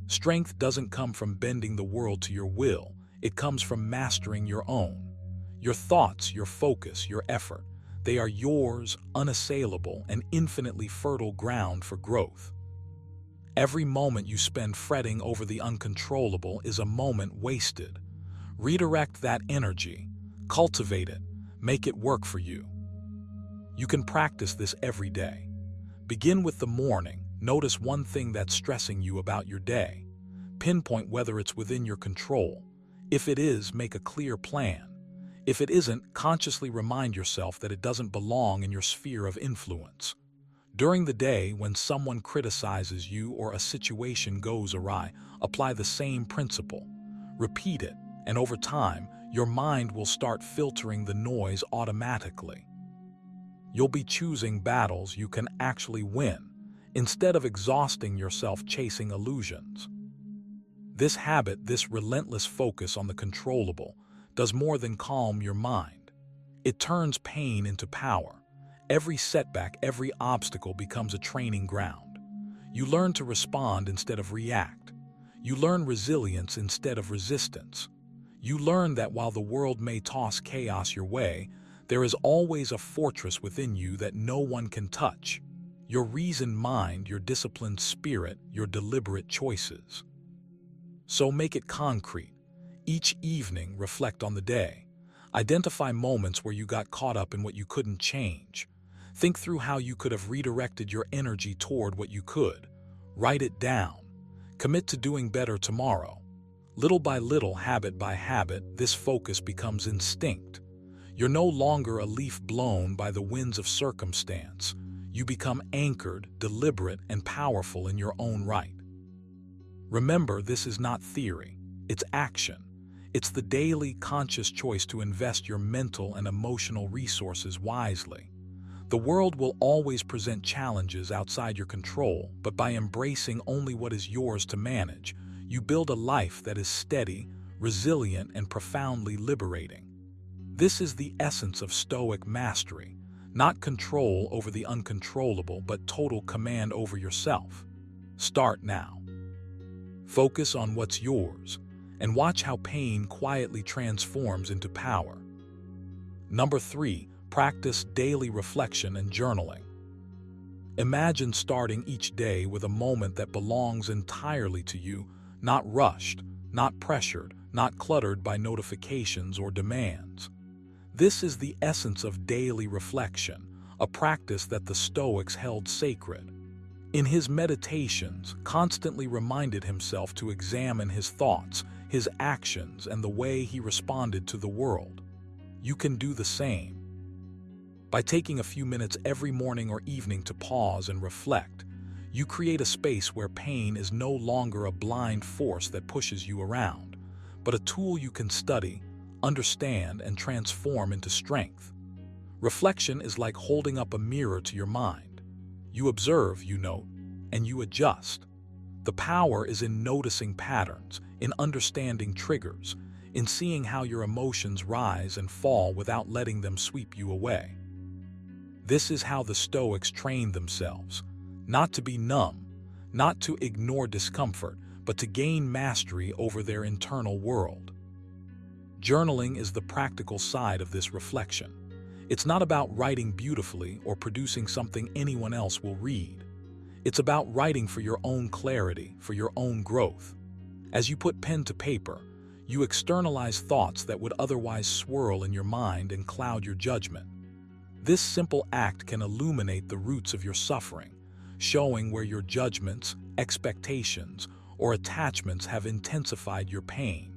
Strength doesn't come from bending the world to your will. It comes from mastering your own. Your thoughts, your focus, your effort. They are yours, unassailable, and infinitely fertile ground for growth. Every moment you spend fretting over the uncontrollable is a moment wasted. Redirect that energy, cultivate it, make it work for you. You can practice this every day. Begin with the morning. Notice one thing that's stressing you about your day. Pinpoint whether it's within your control. If it is, make a clear plan. If it isn't, consciously remind yourself that it doesn't belong in your sphere of influence. During the day, when someone criticizes you or a situation goes awry, apply the same principle. Repeat it, and over time, your mind will start filtering the noise automatically. You'll be choosing battles you can actually win, instead of exhausting yourself chasing illusions. This habit, this relentless focus on the controllable, does more than calm your mind. It turns pain into power. Every setback, every obstacle becomes a training ground. You learn to respond instead of react. You learn resilience instead of resistance. You learn that while the world may toss chaos your way, there is always a fortress within you that no one can touch. Your reasoned mind, your disciplined spirit, your deliberate choices. So make it concrete. Each evening, reflect on the day. Identify moments where you got caught up in what you couldn't change. Think through how you could have redirected your energy toward what you could. Write it down. Commit to doing better tomorrow. Little by little, habit by habit, this focus becomes instinct. You're no longer a leaf blown by the winds of circumstance. You become anchored, deliberate, and powerful in your own right. Remember, this is not theory. It's action. It's the daily, conscious choice to invest your mental and emotional resources wisely. The world will always present challenges outside your control, but by embracing only what is yours to manage, you build a life that is steady, resilient, and profoundly liberating. This is the essence of Stoic mastery, not control over the uncontrollable, but total command over yourself. Start now. Focus on what's yours, and watch how pain quietly transforms into power. Number 3, practice daily reflection and journaling. Imagine starting each day with a moment that belongs entirely to you, not rushed, not pressured, not cluttered by notifications or demands. This is the essence of daily reflection, a practice that the Stoics held sacred. In his meditations, constantly reminded himself to examine his thoughts, his actions, and the way he responded to the world. You can do the same. By taking a few minutes every morning or evening to pause and reflect, you create a space where pain is no longer a blind force that pushes you around, but a tool you can study, understand, and transform into strength. Reflection is like holding up a mirror to your mind. You observe, you note, and you adjust. The power is in noticing patterns, in understanding triggers, in seeing how your emotions rise and fall without letting them sweep you away. This is how the Stoics trained themselves, not to be numb, not to ignore discomfort, but to gain mastery over their internal world. Journaling is the practical side of this reflection. It's not about writing beautifully or producing something anyone else will read. It's about writing for your own clarity, for your own growth. As you put pen to paper, you externalize thoughts that would otherwise swirl in your mind and cloud your judgment. This simple act can illuminate the roots of your suffering, showing where your judgments, expectations, or attachments have intensified your pain.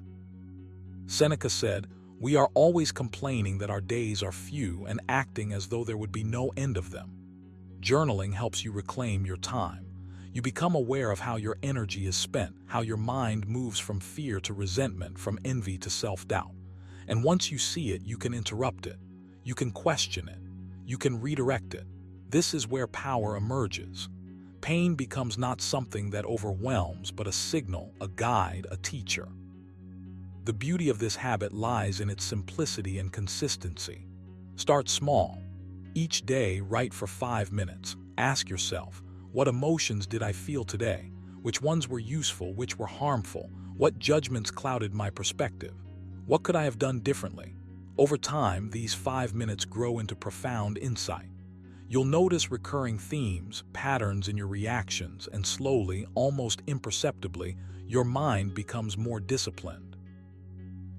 Seneca said, "We are always complaining that our days are few and acting as though there would be no end of them." Journaling helps you reclaim your time. You become aware of how your energy is spent, how your mind moves from fear to resentment, from envy to self-doubt. And once you see it, you can interrupt it. You can question it. You can redirect it. This is where power emerges. Pain becomes not something that overwhelms, but a signal, a guide, a teacher. The beauty of this habit lies in its simplicity and consistency. Start small. Each day, write for 5 minutes. Ask yourself, what emotions did I feel today? Which ones were useful? Which were harmful? What judgments clouded my perspective? What could I have done differently? Over time, these 5 minutes grow into profound insight. You'll notice recurring themes, patterns in your reactions, and slowly, almost imperceptibly, your mind becomes more disciplined.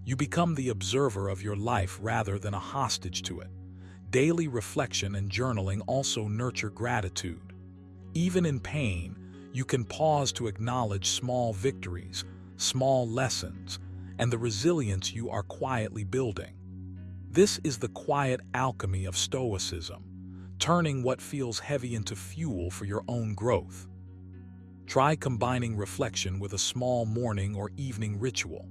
You become the observer of your life rather than a hostage to it. Daily reflection and journaling also nurture gratitude. Even in pain, you can pause to acknowledge small victories, small lessons, and the resilience you are quietly building. This is the quiet alchemy of Stoicism, turning what feels heavy into fuel for your own growth. Try combining reflection with a small morning or evening ritual.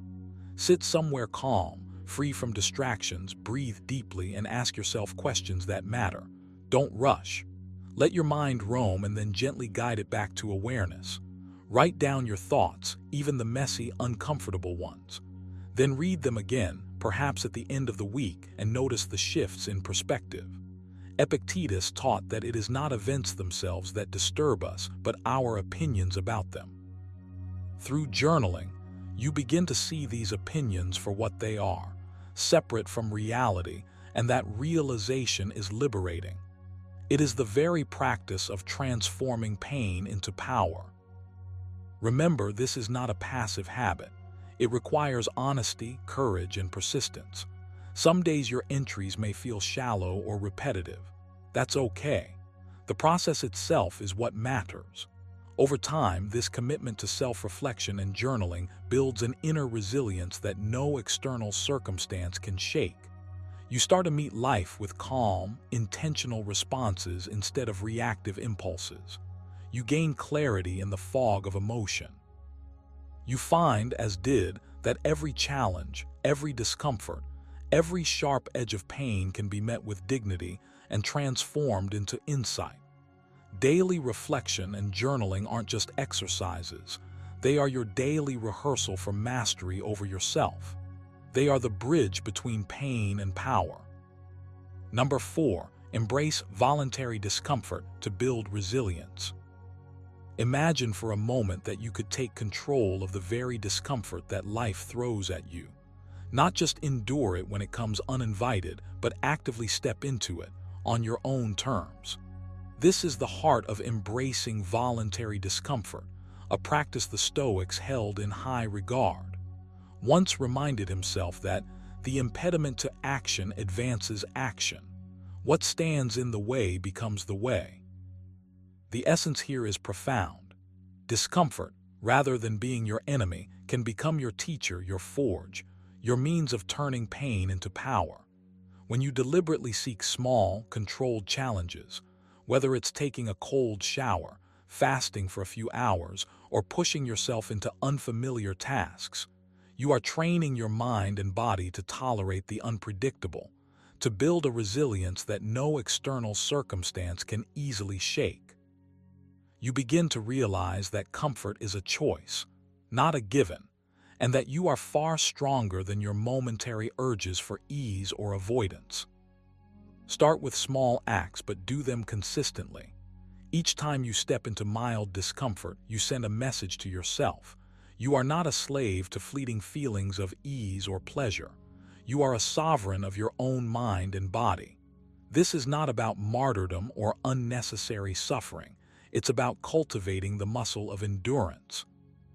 Sit somewhere calm, free from distractions, breathe deeply, and ask yourself questions that matter. Don't rush. Let your mind roam and then gently guide it back to awareness. Write down your thoughts, even the messy, uncomfortable ones. Then read them again, perhaps at the end of the week, and notice the shifts in perspective. Epictetus taught that it is not events themselves that disturb us, but our opinions about them. Through journaling, you begin to see these opinions for what they are, separate from reality, and that realization is liberating. It is the very practice of transforming pain into power. Remember, this is not a passive habit. It requires honesty, courage, and persistence. Some days your entries may feel shallow or repetitive. That's okay. The process itself is what matters. Over time, this commitment to self-reflection and journaling builds an inner resilience that no external circumstance can shake. You start to meet life with calm, intentional responses instead of reactive impulses. You gain clarity in the fog of emotion. You find, as did, that every challenge, every discomfort, every sharp edge of pain can be met with dignity and transformed into insight. Daily reflection and journaling aren't just exercises. They are your daily rehearsal for mastery over yourself. They are the bridge between pain and power. Number 4, embrace voluntary discomfort to build resilience. Imagine for a moment that you could take control of the very discomfort that life throws at you. Not just endure it when it comes uninvited, but actively step into it on your own terms. This is the heart of embracing voluntary discomfort, a practice the Stoics held in high regard. Once reminded himself that the impediment to action advances action. What stands in the way becomes the way. The essence here is profound. Discomfort, rather than being your enemy, can become your teacher, your forge, your means of turning pain into power. When you deliberately seek small, controlled challenges, whether it's taking a cold shower, fasting for a few hours, or pushing yourself into unfamiliar tasks, you are training your mind and body to tolerate the unpredictable, to build a resilience that no external circumstance can easily shake. You begin to realize that comfort is a choice, not a given, and that you are far stronger than your momentary urges for ease or avoidance. Start with small acts, but do them consistently. Each time you step into mild discomfort, you send a message to yourself. You are not a slave to fleeting feelings of ease or pleasure. You are a sovereign of your own mind and body. This is not about martyrdom or unnecessary suffering. It's about cultivating the muscle of endurance.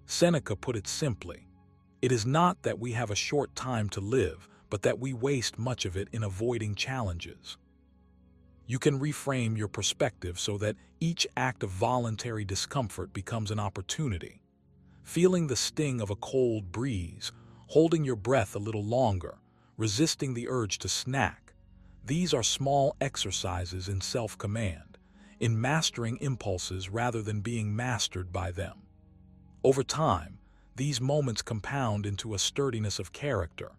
Seneca put it simply, "It is not that we have a short time to live, but that we waste much of it in avoiding challenges." You can reframe your perspective so that each act of voluntary discomfort becomes an opportunity. Feeling the sting of a cold breeze, holding your breath a little longer, resisting the urge to snack. These are small exercises in self-command, in mastering impulses rather than being mastered by them. Over time, these moments compound into a sturdiness of character,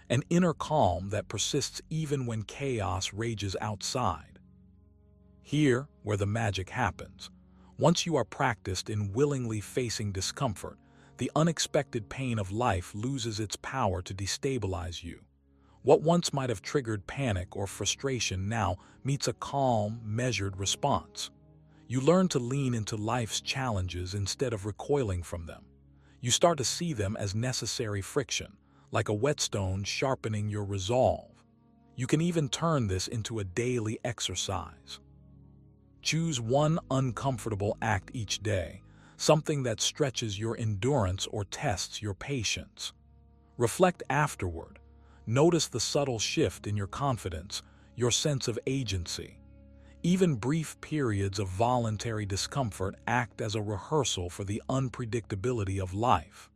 an inner calm that persists even when chaos rages outside. Here, where the magic happens, once you are practiced in willingly facing discomfort, the unexpected pain of life loses its power to destabilize you. What once might have triggered panic or frustration now meets a calm, measured response. You learn to lean into life's challenges instead of recoiling from them. You start to see them as necessary friction, like a whetstone sharpening your resolve. You can even turn this into a daily exercise. Choose one uncomfortable act each day, something that stretches your endurance or tests your patience. Reflect afterward. Notice the subtle shift in your confidence, your sense of agency. Even brief periods of voluntary discomfort act as a rehearsal for the unpredictability of life.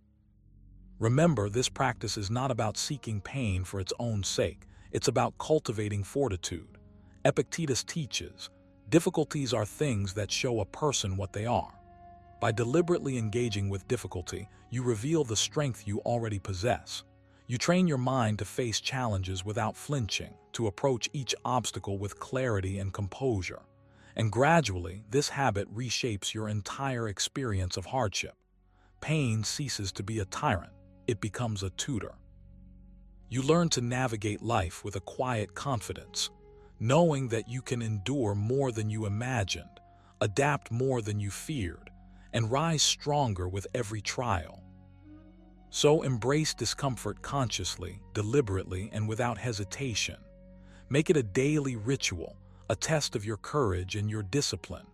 Remember, this practice is not about seeking pain for its own sake. It's about cultivating fortitude. Epictetus teaches, difficulties are things that show a person what they are. By deliberately engaging with difficulty, you reveal the strength you already possess. You train your mind to face challenges without flinching, to approach each obstacle with clarity and composure. And gradually, this habit reshapes your entire experience of hardship. Pain ceases to be a tyrant. It becomes a tutor. You learn to navigate life with a quiet confidence, knowing that you can endure more than you imagined, adapt more than you feared, and rise stronger with every trial. So embrace discomfort consciously, deliberately, and without hesitation. Make it a daily ritual, a test of your courage and your discipline.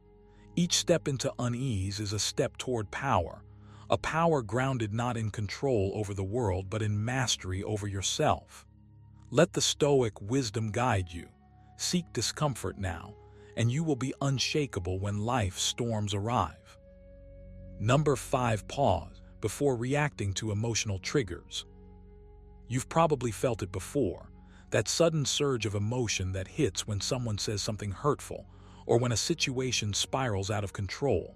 Each step into unease is a step toward power, a power grounded not in control over the world but in mastery over yourself. Let the Stoic wisdom guide you. Seek discomfort now, and you will be unshakable when life's storms arrive. Number 5. Pause before reacting to emotional triggers. You've probably felt it before, that sudden surge of emotion that hits when someone says something hurtful or when a situation spirals out of control.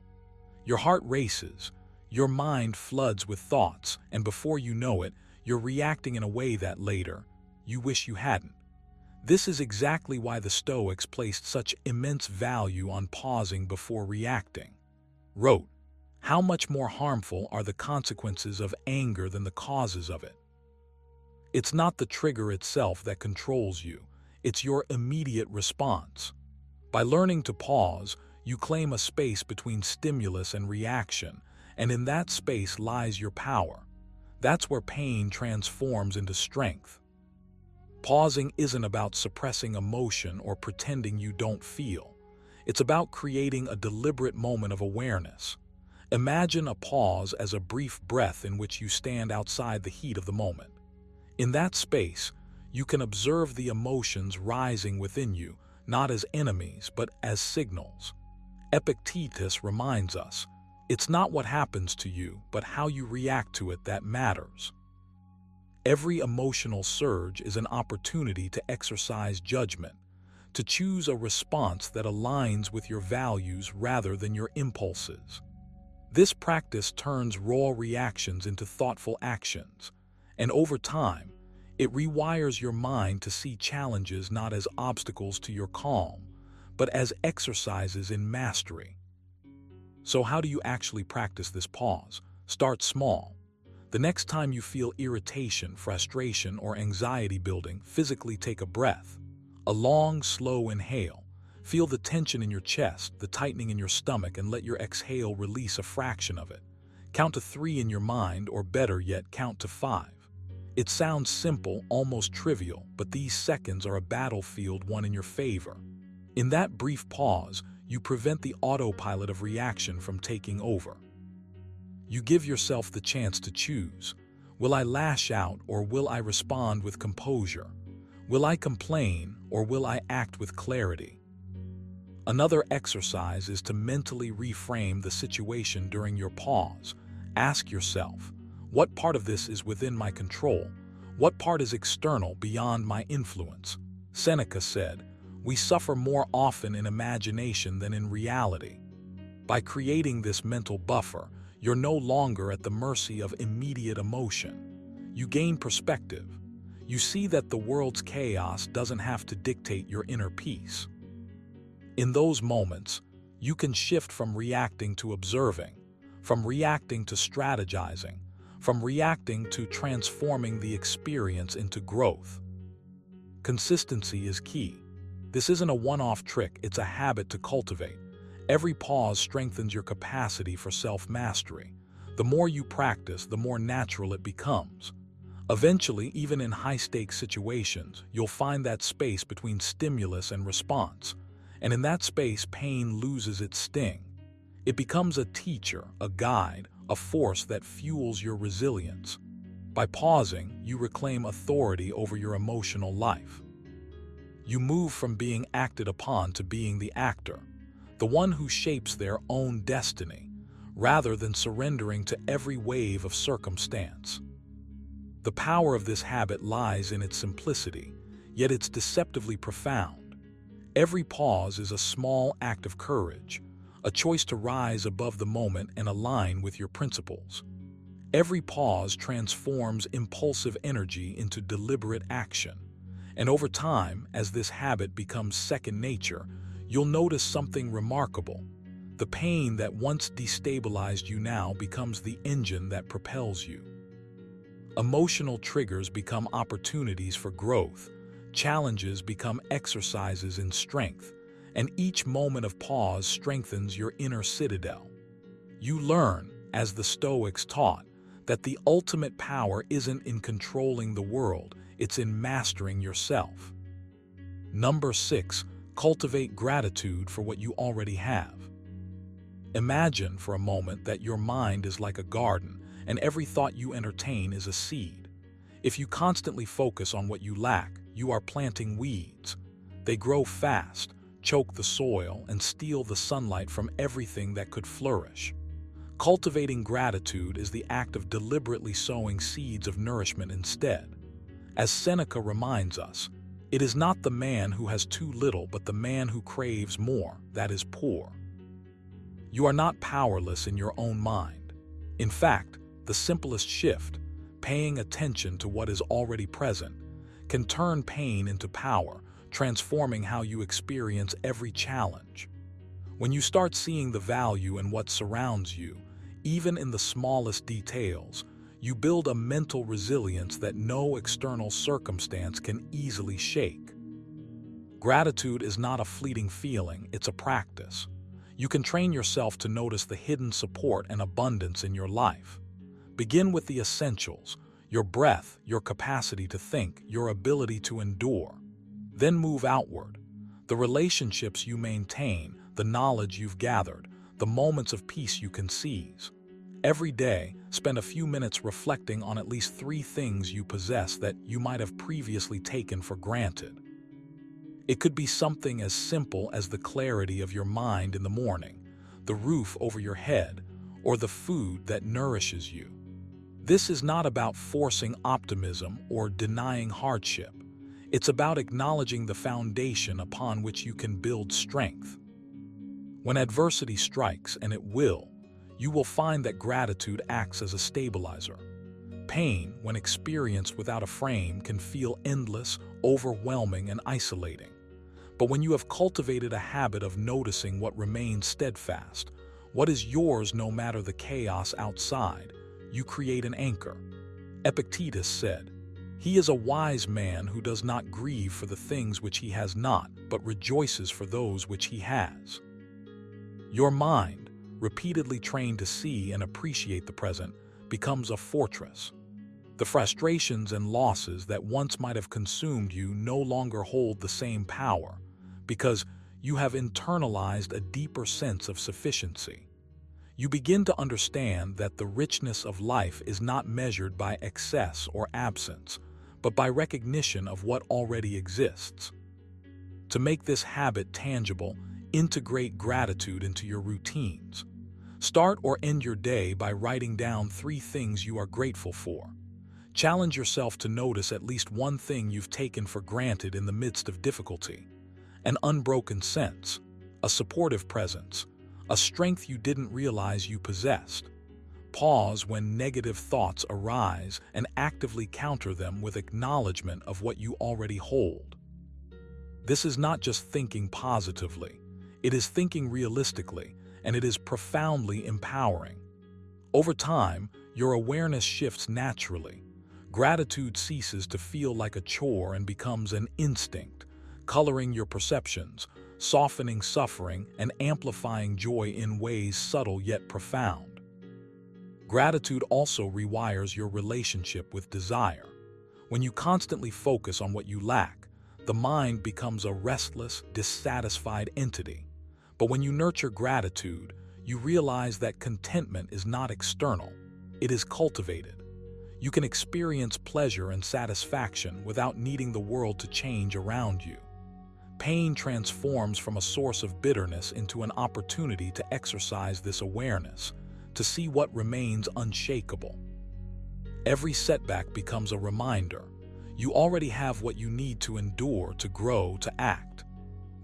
Your heart races, your mind floods with thoughts, and before you know it, you're reacting in a way that later, you wish you hadn't. This is exactly why the Stoics placed such immense value on pausing before reacting. Wrote, "How much more harmful are the consequences of anger than the causes of it?" It's not the trigger itself that controls you, it's your immediate response. By learning to pause, you claim a space between stimulus and reaction, and in that space lies your power. That's where pain transforms into strength. Pausing isn't about suppressing emotion or pretending you don't feel. It's about creating a deliberate moment of awareness. Imagine a pause as a brief breath in which you stand outside the heat of the moment. In that space, you can observe the emotions rising within you, not as enemies, but as signals. Epictetus reminds us, it's not what happens to you, but how you react to it that matters. Every emotional surge is an opportunity to exercise judgment, to choose a response that aligns with your values rather than your impulses. This practice turns raw reactions into thoughtful actions, and over time, it rewires your mind to see challenges not as obstacles to your calm, but as exercises in mastery. So how do you actually practice this pause? Start small. The next time you feel irritation, frustration, or anxiety building, physically take a breath. A long, slow inhale. Feel the tension in your chest, the tightening in your stomach, and let your exhale release a fraction of it. Count to 3 in your mind, or better yet, count to 5. It sounds simple, almost trivial, but these seconds are a battlefield won in your favor. In that brief pause, you prevent the autopilot of reaction from taking over. You give yourself the chance to choose. Will I lash out, or will I respond with composure? Will I complain, or will I act with clarity? Another exercise is to mentally reframe the situation during your pause. Ask yourself, what part of this is within my control? What part is external, beyond my influence? Seneca said, "We suffer more often in imagination than in reality." By creating this mental buffer, you're no longer at the mercy of immediate emotion. You gain perspective. You see that the world's chaos doesn't have to dictate your inner peace. In those moments, you can shift from reacting to observing, from reacting to strategizing, from reacting to transforming the experience into growth. Consistency is key. This isn't a one-off trick, it's a habit to cultivate. Every pause strengthens your capacity for self-mastery. The more you practice, the more natural it becomes. Eventually, even in high-stakes situations, you'll find that space between stimulus and response, and in that space, pain loses its sting. It becomes a teacher, a guide, a force that fuels your resilience. By pausing, you reclaim authority over your emotional life. You move from being acted upon to being the actor, the one who shapes their own destiny, rather than surrendering to every wave of circumstance. The power of this habit lies in its simplicity, yet it's deceptively profound. Every pause is a small act of courage, a choice to rise above the moment and align with your principles. Every pause transforms impulsive energy into deliberate action. And over time, as this habit becomes second nature, you'll notice something remarkable. The pain that once destabilized you now becomes the engine that propels you. Emotional triggers become opportunities for growth, challenges become exercises in strength, and each moment of pause strengthens your inner citadel. You learn, as the Stoics taught, that the ultimate power isn't in controlling the world, it's in mastering yourself. Number 6, cultivate gratitude for what you already have. Imagine for a moment that your mind is like a garden, and every thought you entertain is a seed. If you constantly focus on what you lack, you are planting weeds. They grow fast, choke the soil, and steal the sunlight from everything that could flourish. Cultivating gratitude is the act of deliberately sowing seeds of nourishment instead. As Seneca reminds us, it is not the man who has too little, but the man who craves more that is poor. You are not powerless in your own mind. In fact, the simplest shift, paying attention to what is already present, can turn pain into power, transforming how you experience every challenge. When you start seeing the value in what surrounds you, even in the smallest details, you build a mental resilience that no external circumstance can easily shake. Gratitude is not a fleeting feeling, it's a practice. You can train yourself to notice the hidden support and abundance in your life. Begin with the essentials, your breath, your capacity to think, your ability to endure. Then move outward. The relationships you maintain, the knowledge you've gathered, the moments of peace you can seize. Every day, spend a few minutes reflecting on at least 3 things you possess that you might have previously taken for granted. It could be something as simple as the clarity of your mind in the morning, the roof over your head, or the food that nourishes you. This is not about forcing optimism or denying hardship. It's about acknowledging the foundation upon which you can build strength. When adversity strikes, and it will, you will find that gratitude acts as a stabilizer. Pain, when experienced without a frame, can feel endless, overwhelming, and isolating. But when you have cultivated a habit of noticing what remains steadfast, what is yours no matter the chaos outside, you create an anchor. Epictetus said, "He is a wise man who does not grieve for the things which he has not, but rejoices for those which he has." Your mind, repeatedly trained to see and appreciate the present, becomes a fortress. The frustrations and losses that once might have consumed you no longer hold the same power, because you have internalized a deeper sense of sufficiency. You begin to understand that the richness of life is not measured by excess or absence, but by recognition of what already exists. To make this habit tangible, integrate gratitude into your routines. Start or end your day by writing down 3 things you are grateful for. Challenge yourself to notice at least one thing you've taken for granted in the midst of difficulty. An unbroken sense, a supportive presence, a strength you didn't realize you possessed. Pause when negative thoughts arise and actively counter them with acknowledgement of what you already hold. This is not just thinking positively, it is thinking realistically, and it is profoundly empowering. Over time, your awareness shifts naturally. Gratitude ceases to feel like a chore and becomes an instinct, coloring your perceptions, softening suffering, and amplifying joy in ways subtle yet profound. Gratitude also rewires your relationship with desire. When you constantly focus on what you lack, the mind becomes a restless, dissatisfied entity. But when you nurture gratitude, you realize that contentment is not external, it is cultivated. You can experience pleasure and satisfaction without needing the world to change around you. Pain transforms from a source of bitterness into an opportunity to exercise this awareness, to see what remains unshakable. Every setback becomes a reminder. You already have what you need to endure, to grow, to act.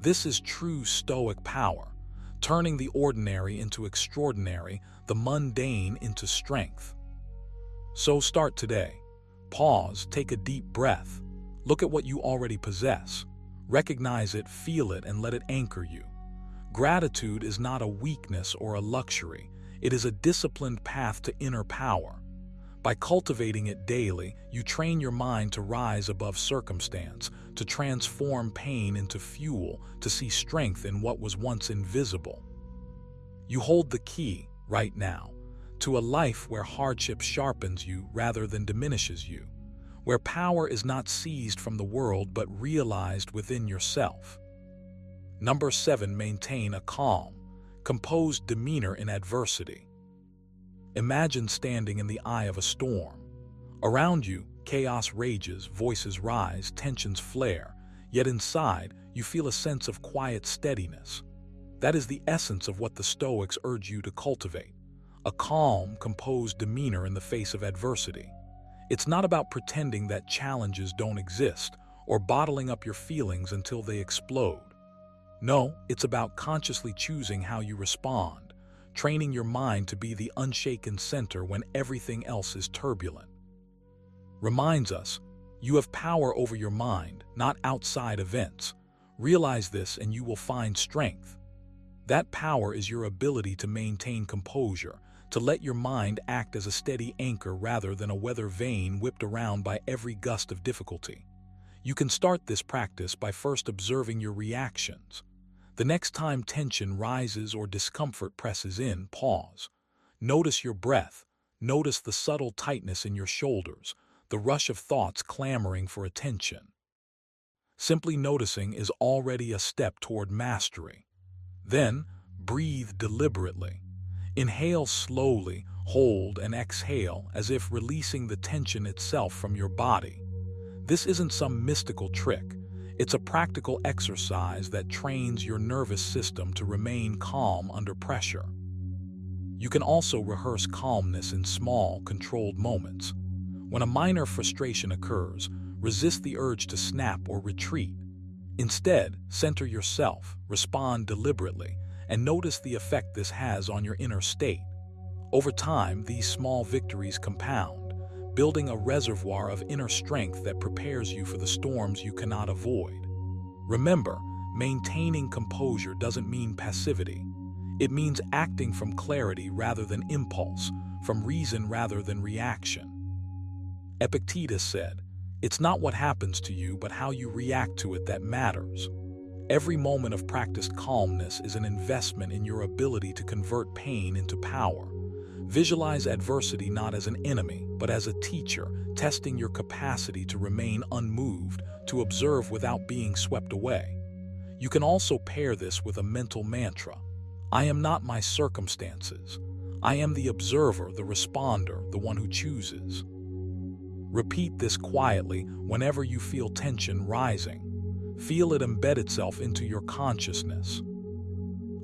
This is true Stoic power, turning the ordinary into extraordinary, the mundane into strength. So start today. Pause, take a deep breath. Look at what you already possess. Recognize it, feel it, and let it anchor you. Gratitude is not a weakness or a luxury. It is a disciplined path to inner power. By cultivating it daily, you train your mind to rise above circumstance, to transform pain into fuel, to see strength in what was once invisible. You hold the key, right now, to a life where hardship sharpens you rather than diminishes you, where power is not seized from the world but realized within yourself. Number 7, maintain a calm, composed demeanor in adversity. Imagine standing in the eye of a storm. Around you, chaos rages, voices rise, tensions flare, yet inside, you feel a sense of quiet steadiness. That is the essence of what the Stoics urge you to cultivate, a calm, composed demeanor in the face of adversity. It's not about pretending that challenges don't exist or bottling up your feelings until they explode. No, it's about consciously choosing how you respond, training your mind to be the unshaken center when everything else is turbulent. Reminds us, you have power over your mind, not outside events. Realize this and you will find strength. That power is your ability to maintain composure, to let your mind act as a steady anchor rather than a weather vane whipped around by every gust of difficulty. You can start this practice by first observing your reactions. The next time tension rises or discomfort presses in, pause. Notice your breath. Notice the subtle tightness in your shoulders, the rush of thoughts clamoring for attention. Simply noticing is already a step toward mastery. Then, breathe deliberately. Inhale slowly, hold and exhale as if releasing the tension itself from your body. This isn't some mystical trick. It's a practical exercise that trains your nervous system to remain calm under pressure. You can also rehearse calmness in small, controlled moments. When a minor frustration occurs, resist the urge to snap or retreat. Instead, center yourself, respond deliberately, and notice the effect this has on your inner state. Over time, these small victories compound, building a reservoir of inner strength that prepares you for the storms you cannot avoid. Remember, maintaining composure doesn't mean passivity. It means acting from clarity rather than impulse, from reason rather than reaction. Epictetus said, "It's not what happens to you, but how you react to it that matters." Every moment of practiced calmness is an investment in your ability to convert pain into power. Visualize adversity not as an enemy, but as a teacher, testing your capacity to remain unmoved, to observe without being swept away. You can also pair this with a mental mantra. I am not my circumstances. I am the observer, the responder, the one who chooses. Repeat this quietly whenever you feel tension rising. Feel it embed itself into your consciousness.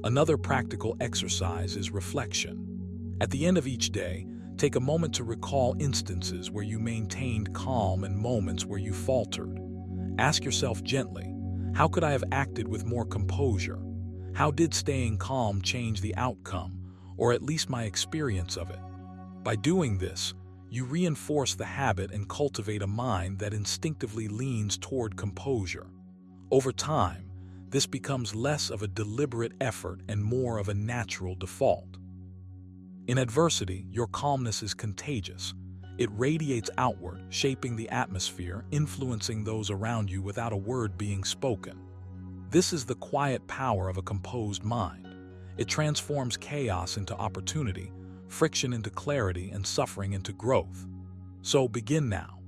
Another practical exercise is reflection. At the end of each day, take a moment to recall instances where you maintained calm and moments where you faltered. Ask yourself gently, how could I have acted with more composure? How did staying calm change the outcome, or at least my experience of it? By doing this, you reinforce the habit and cultivate a mind that instinctively leans toward composure. Over time, this becomes less of a deliberate effort and more of a natural default. In adversity, your calmness is contagious. It radiates outward, shaping the atmosphere, influencing those around you without a word being spoken. This is the quiet power of a composed mind. It transforms chaos into opportunity, friction into clarity, and suffering into growth. So begin now.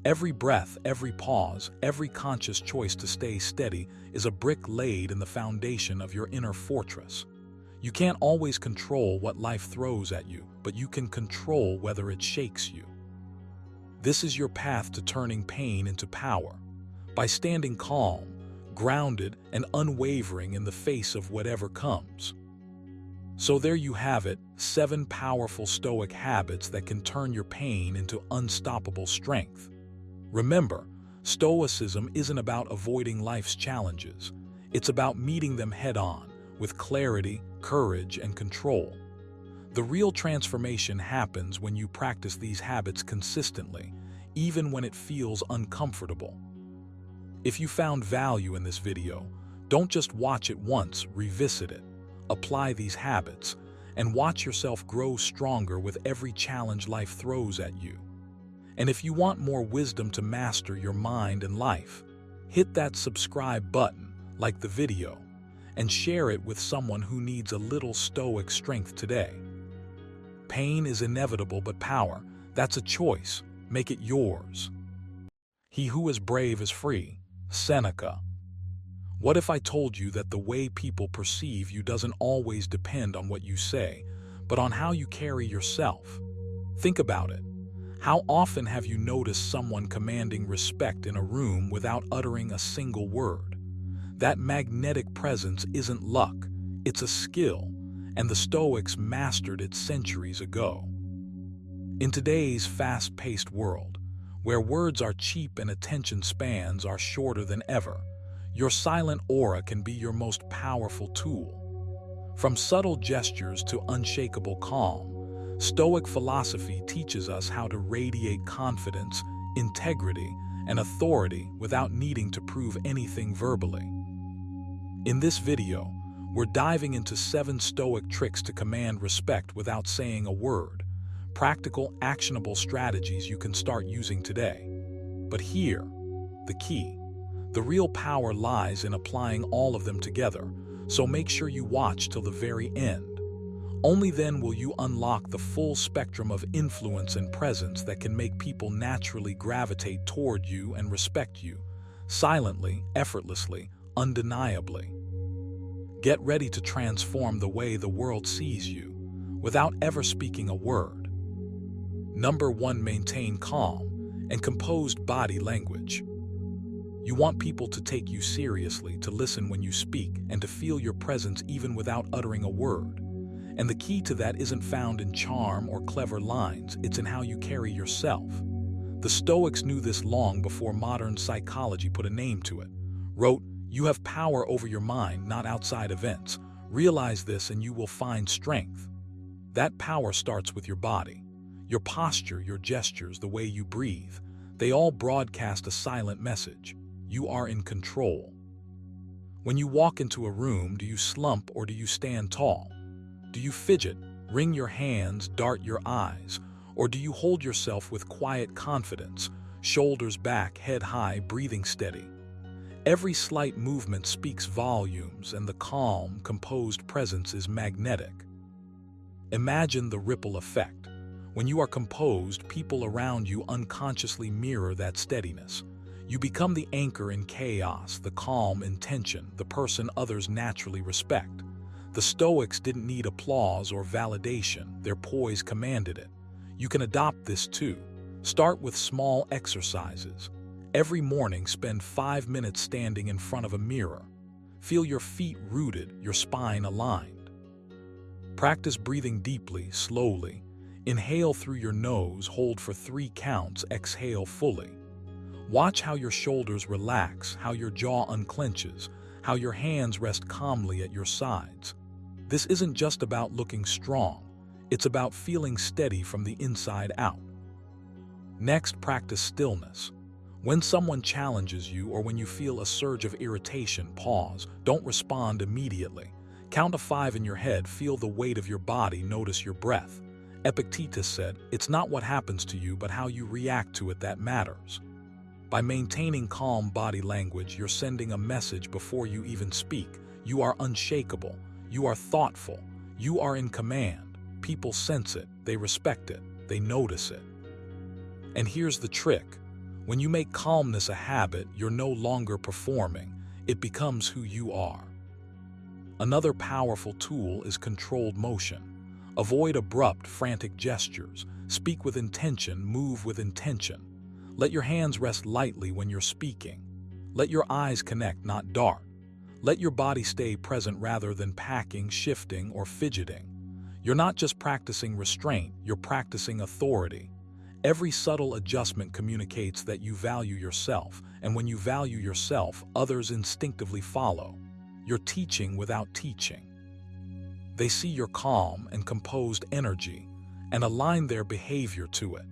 Every breath, every pause, every conscious choice to stay steady is a brick laid in the foundation of your inner fortress. You can't always control what life throws at you, but you can control whether it shakes you. This is your path to turning pain into power, by standing calm, grounded, and unwavering in the face of whatever comes. So there you have it, 7 powerful Stoic habits that can turn your pain into unstoppable strength. Remember, Stoicism isn't about avoiding life's challenges. It's about meeting them head-on, with clarity, courage, and control. The real transformation happens when you practice these habits consistently, even when it feels uncomfortable. If you found value in this video, don't just watch it once, revisit it. Apply these habits, and watch yourself grow stronger with every challenge life throws at you. And if you want more wisdom to master your mind and life, hit that subscribe button, like the video, and share it with someone who needs a little Stoic strength today. Pain is inevitable, but power, that's a choice. Make it yours. He who is brave is free. Seneca. What if I told you that the way people perceive you doesn't always depend on what you say, but on how you carry yourself? Think about it. How often have you noticed someone commanding respect in a room without uttering a single word? That magnetic presence isn't luck, it's a skill, and the Stoics mastered it centuries ago. In today's fast-paced world, where words are cheap and attention spans are shorter than ever, your silent aura can be your most powerful tool. From subtle gestures to unshakable calm, Stoic philosophy teaches us how to radiate confidence, integrity, and authority without needing to prove anything verbally. In this video, we're diving into 7 Stoic tricks to command respect without saying a word. Practical, actionable strategies you can start using today. But here, the key. The real power lies in applying all of them together, so make sure you watch till the very end. Only then will you unlock the full spectrum of influence and presence that can make people naturally gravitate toward you and respect you, silently, effortlessly, undeniably. Get ready to transform the way the world sees you, without ever speaking a word. Number 1, maintain calm and composed body language. You want people to take you seriously, to listen when you speak, and to feel your presence even without uttering a word. And the key to that isn't found in charm or clever lines, it's in how you carry yourself. The Stoics knew this long before modern psychology put a name to it. Wrote, "You have power over your mind, not outside events. Realize this and you will find strength." That power starts with your body. Your posture, your gestures, the way you breathe, they all broadcast a silent message. You are in control. When you walk into a room, do you slump or do you stand tall? Do you fidget, wring your hands, dart your eyes, or do you hold yourself with quiet confidence, shoulders back, head high, breathing steady? Every slight movement speaks volumes, and the calm, composed presence is magnetic. Imagine the ripple effect. When you are composed, people around you unconsciously mirror that steadiness. You become the anchor in chaos, the calm in tension, the person others naturally respect. The Stoics didn't need applause or validation, their poise commanded it. You can adopt this too. Start with small exercises. Every morning, spend 5 minutes standing in front of a mirror. Feel your feet rooted, your spine aligned. Practice breathing deeply, slowly. Inhale through your nose, hold for 3 counts, exhale fully. Watch how your shoulders relax, how your jaw unclenches, how your hands rest calmly at your sides. This isn't just about looking strong, it's about feeling steady from the inside out. Next, practice stillness. When someone challenges you or when you feel a surge of irritation, pause. Don't respond immediately. Count to 5 in your head, feel the weight of your body, notice your breath. Epictetus said, "It's not what happens to you, but how you react to it that matters." By maintaining calm body language, you're sending a message before you even speak. You are unshakable. You are thoughtful. You are in command. People sense it. They respect it. They notice it. And here's the trick. When you make calmness a habit, you're no longer performing. It becomes who you are. Another powerful tool is controlled motion. Avoid abrupt, frantic gestures. Speak with intention, move with intention. Let your hands rest lightly when you're speaking. Let your eyes connect, not dart. Let your body stay present rather than packing, shifting, or fidgeting. You're not just practicing restraint, you're practicing authority. Every subtle adjustment communicates that you value yourself, and when you value yourself, others instinctively follow. You're teaching without teaching. They see your calm and composed energy and align their behavior to it.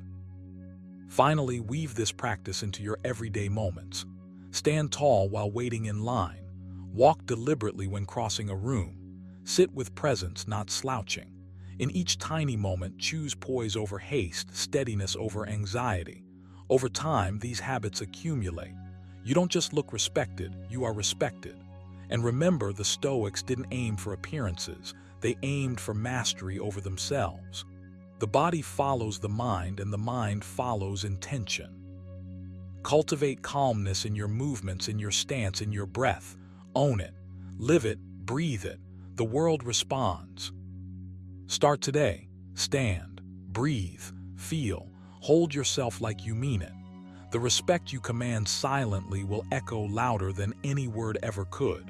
Finally, weave this practice into your everyday moments. Stand tall while waiting in line. Walk deliberately when crossing a room. Sit with presence, not slouching. In each tiny moment, choose poise over haste, steadiness over anxiety. Over time, these habits accumulate. You don't just look respected, you are respected. And remember, the Stoics didn't aim for appearances, they aimed for mastery over themselves. The body follows the mind, and the mind follows intention. Cultivate calmness in your movements, in your stance, in your breath. Own it, live it, breathe it. The world responds. Start today. Stand, breathe, feel, hold yourself like you mean it. The respect you command silently will echo louder than any word ever could.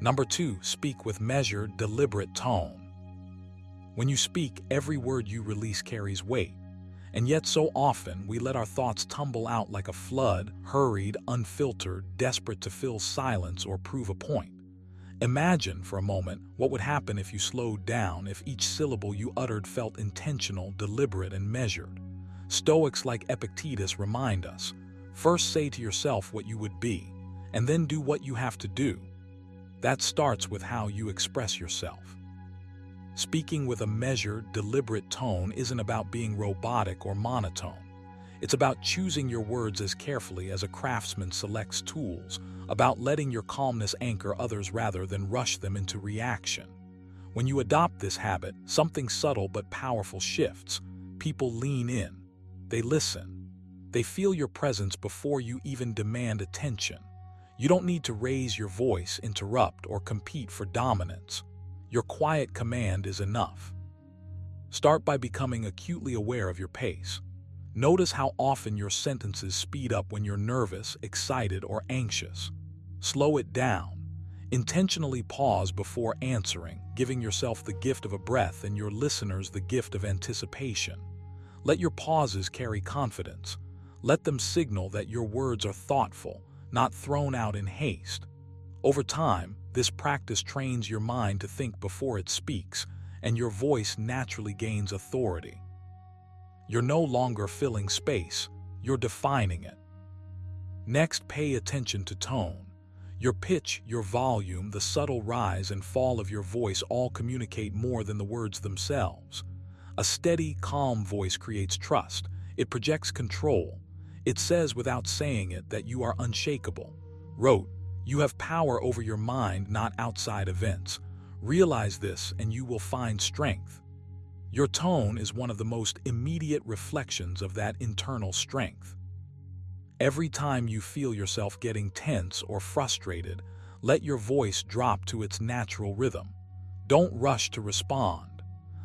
Number 2, speak with measured, deliberate tone. When you speak, every word you release carries weight. And yet so often we let our thoughts tumble out like a flood, hurried, unfiltered, desperate to fill silence or prove a point. Imagine for a moment what would happen if you slowed down, if each syllable you uttered felt intentional, deliberate, and measured. Stoics like Epictetus remind us, first say to yourself what you would be, and then do what you have to do. That starts with how you express yourself. Speaking with a measured, deliberate tone isn't about being robotic or monotone. It's about choosing your words as carefully as a craftsman selects tools, about letting your calmness anchor others rather than rush them into reaction. When you adopt this habit, something subtle but powerful shifts. People lean in. They listen. They feel your presence before you even demand attention. You don't need to raise your voice, interrupt, or compete for dominance. Your quiet command is enough. Start by becoming acutely aware of your pace. Notice how often your sentences speed up when you're nervous, excited, or anxious. Slow it down. Intentionally pause before answering, giving yourself the gift of a breath and your listeners the gift of anticipation. Let your pauses carry confidence. Let them signal that your words are thoughtful, not thrown out in haste. Over time, this practice trains your mind to think before it speaks, and your voice naturally gains authority. You're no longer filling space, you're defining it. Next, pay attention to tone. Your pitch, your volume, the subtle rise and fall of your voice all communicate more than the words themselves. A steady, calm voice creates trust. It projects control. It says without saying it that you are unshakable. Wrote, you have power over your mind, not outside events. Realize this and you will find strength. Your tone is one of the most immediate reflections of that internal strength. Every time you feel yourself getting tense or frustrated, let your voice drop to its natural rhythm. Don't rush to respond.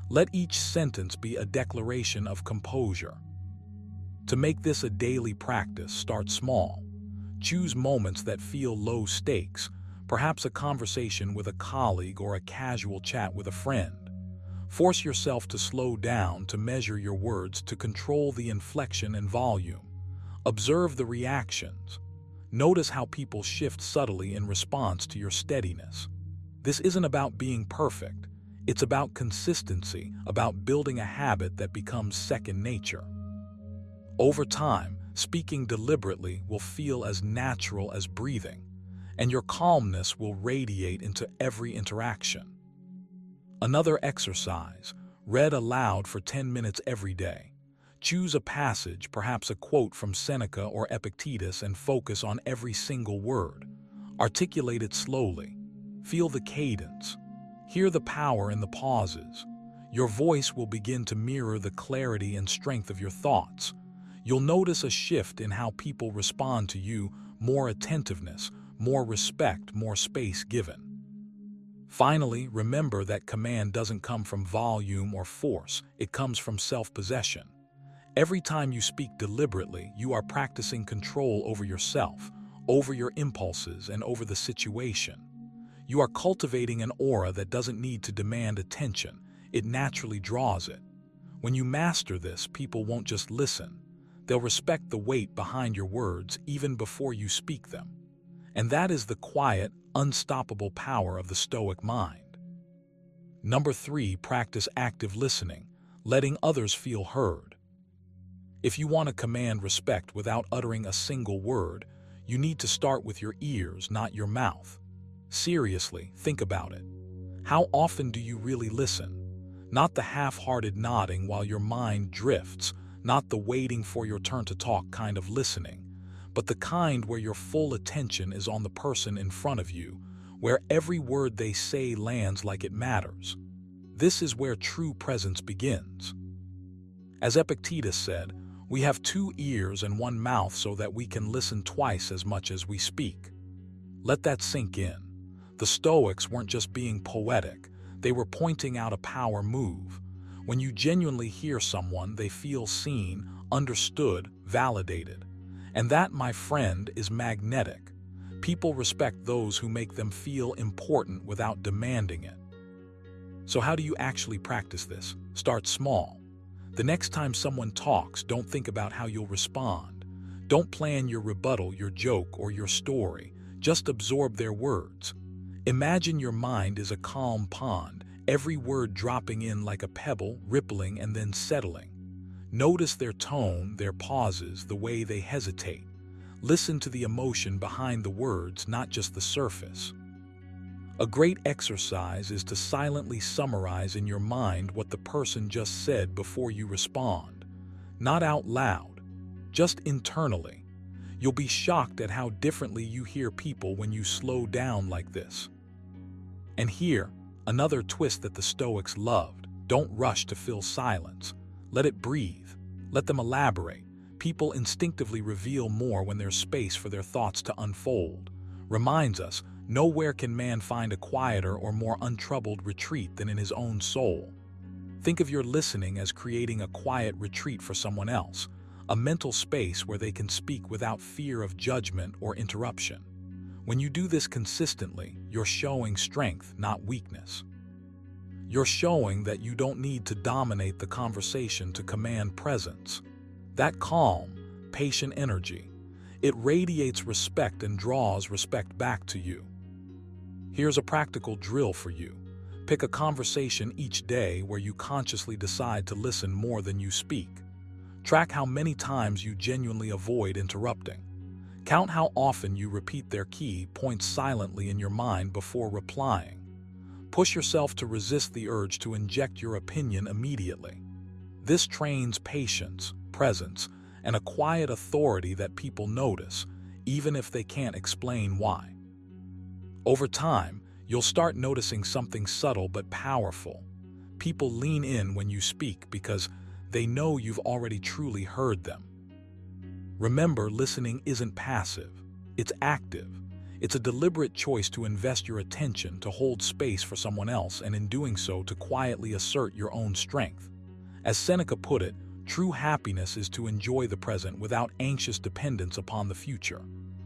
Let each sentence be a declaration of composure. To make this a daily practice, start small. Choose moments that feel low stakes, perhaps a conversation with a colleague or a casual chat with a friend. Force yourself to slow down, to measure your words, to control the inflection and volume. Observe the reactions. Notice how people shift subtly in response to your steadiness. This isn't about being perfect. It's about consistency, about building a habit that becomes second nature. Over time, speaking deliberately will feel as natural as breathing, and your calmness will radiate into every interaction. Another exercise, read aloud for 10 minutes every day. Choose a passage, perhaps a quote from Seneca or Epictetus, and focus on every single word. Articulate it slowly. Feel the cadence. Hear the power in the pauses. Your voice will begin to mirror the clarity and strength of your thoughts. You'll notice a shift in how people respond to you, more attentiveness, more respect, more space given. Finally, remember that command doesn't come from volume or force, it comes from self-possession. Every time you speak deliberately, you are practicing control over yourself, over your impulses, and over the situation. You are cultivating an aura that doesn't need to demand attention, it naturally draws it. When you master this, people won't just listen. They'll respect the weight behind your words even before you speak them. And that is the quiet, unstoppable power of the Stoic mind. Number 3, practice active listening, letting others feel heard. If you want to command respect without uttering a single word, you need to start with your ears, not your mouth. Seriously, think about it. How often do you really listen? Not the half-hearted nodding while your mind drifts, not the waiting for your turn to talk kind of listening, but the kind where your full attention is on the person in front of you, where every word they say lands like it matters. This is where true presence begins. As Epictetus said, we have 2 ears and 1 mouth so that we can listen twice as much as we speak. Let that sink in. The Stoics weren't just being poetic, they were pointing out a power move. When you genuinely hear someone, they feel seen, understood, validated. And that, my friend, is magnetic. People respect those who make them feel important without demanding it. So how do you actually practice this? Start small. The next time someone talks, don't think about how you'll respond. Don't plan your rebuttal, your joke, or your story. Just absorb their words. Imagine your mind is a calm pond, every word dropping in like a pebble, rippling and then settling. Notice their tone, their pauses, the way they hesitate. Listen to the emotion behind the words, not just the surface. A great exercise is to silently summarize in your mind what the person just said before you respond. Not out loud, just internally. You'll be shocked at how differently you hear people when you slow down like this. And here, another twist that the Stoics loved. Don't rush to fill silence. Let it breathe. Let them elaborate. People instinctively reveal more when there's space for their thoughts to unfold. Reminds us, nowhere can man find a quieter or more untroubled retreat than in his own soul. Think of your listening as creating a quiet retreat for someone else, a mental space where they can speak without fear of judgment or interruption. When you do this consistently, you're showing strength, not weakness. You're showing that you don't need to dominate the conversation to command presence. That calm, patient energy, it radiates respect and draws respect back to you. Here's a practical drill for you. Pick a conversation each day where you consciously decide to listen more than you speak. Track how many times you genuinely avoid interrupting. Count how often you repeat their key points silently in your mind before replying. Push yourself to resist the urge to inject your opinion immediately. This trains patience, presence, and a quiet authority that people notice, even if they can't explain why. Over time, you'll start noticing something subtle but powerful. People lean in when you speak because they know you've already truly heard them. Remember, listening isn't passive, it's active. It's a deliberate choice to invest your attention, to hold space for someone else, and in doing so, to quietly assert your own strength. As Seneca put it, true happiness is to enjoy the present without anxious dependence upon the future.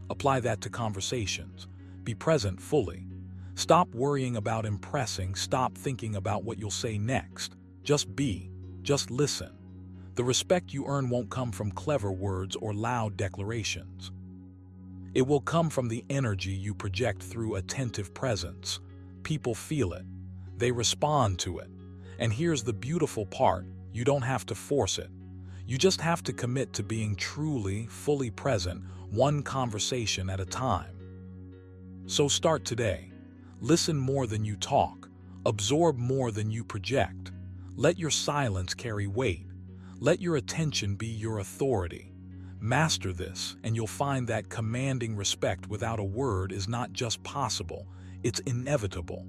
Apply that to conversations. Be present fully. Stop worrying about impressing, stop thinking about what you'll say next. Just be, just listen. The respect you earn won't come from clever words or loud declarations. It will come from the energy you project through attentive presence. People feel it. They respond to it. And here's the beautiful part, you don't have to force it. You just have to commit to being truly, fully present, one conversation at a time. So start today. Listen more than you talk. Absorb more than you project. Let your silence carry weight. Let your attention be your authority. Master this, and you'll find that commanding respect without a word is not just possible, it's inevitable.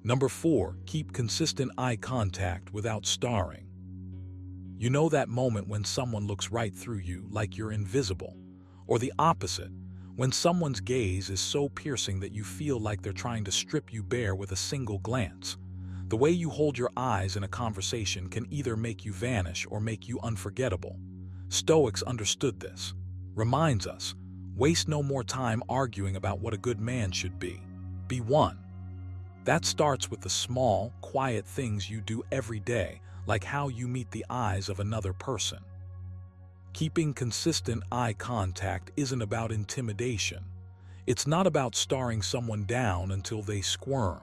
Number 4, keep consistent eye contact without starring. You know that moment when someone looks right through you like you're invisible, or the opposite, when someone's gaze is so piercing that you feel like they're trying to strip you bare with a single glance. The way you hold your eyes in a conversation can either make you vanish or make you unforgettable. Stoics understood this. Reminds us, waste no more time arguing about what a good man should be. Be one. That starts with the small, quiet things you do every day, like how you meet the eyes of another person. Keeping consistent eye contact isn't about intimidation. It's not about staring someone down until they squirm.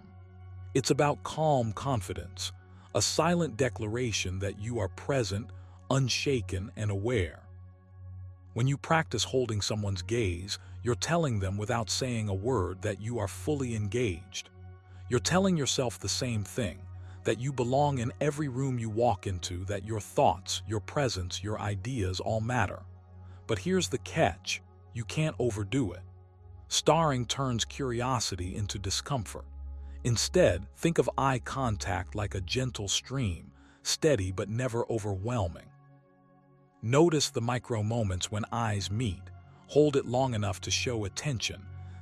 It's about calm confidence, a silent declaration that you are present, unshaken, and aware. When you practice holding someone's gaze, you're telling them without saying a word that you are fully engaged. You're telling yourself the same thing, that you belong in every room you walk into, that your thoughts, your presence, your ideas all matter. But here's the catch: you can't overdo it. Staring turns curiosity into discomfort. Instead, think of eye contact like a gentle stream, steady but never overwhelming. Notice the micro moments when eyes meet. Hold it long enough to show attention,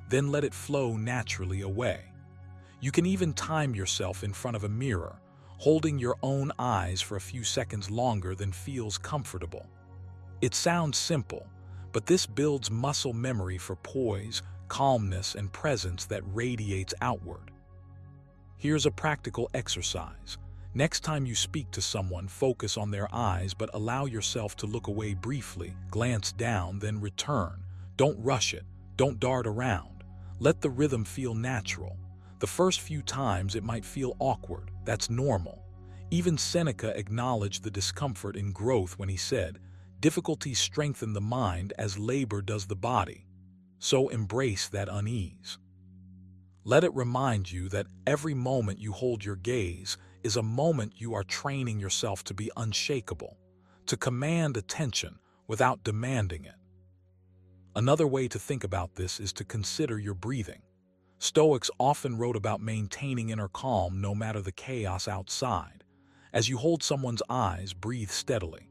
then let it flow naturally away. You can even time yourself in front of a mirror, holding your own eyes for a few seconds longer than feels comfortable. It sounds simple, but this builds muscle memory for poise, calmness, and presence that radiates outward. Here's a practical exercise. Next time you speak to someone, focus on their eyes, but allow yourself to look away briefly, glance down, then return. Don't rush it. Don't dart around. Let the rhythm feel natural. The first few times it might feel awkward. That's normal. Even Seneca acknowledged the discomfort in growth when he said, "Difficulties strengthen the mind as labor does the body." So embrace that unease. Let it remind you that every moment you hold your gaze is a moment you are training yourself to be unshakable, to command attention without demanding it. Another way to think about this is to consider your breathing. Stoics often wrote about maintaining inner calm no matter the chaos outside. As you hold someone's eyes, breathe steadily.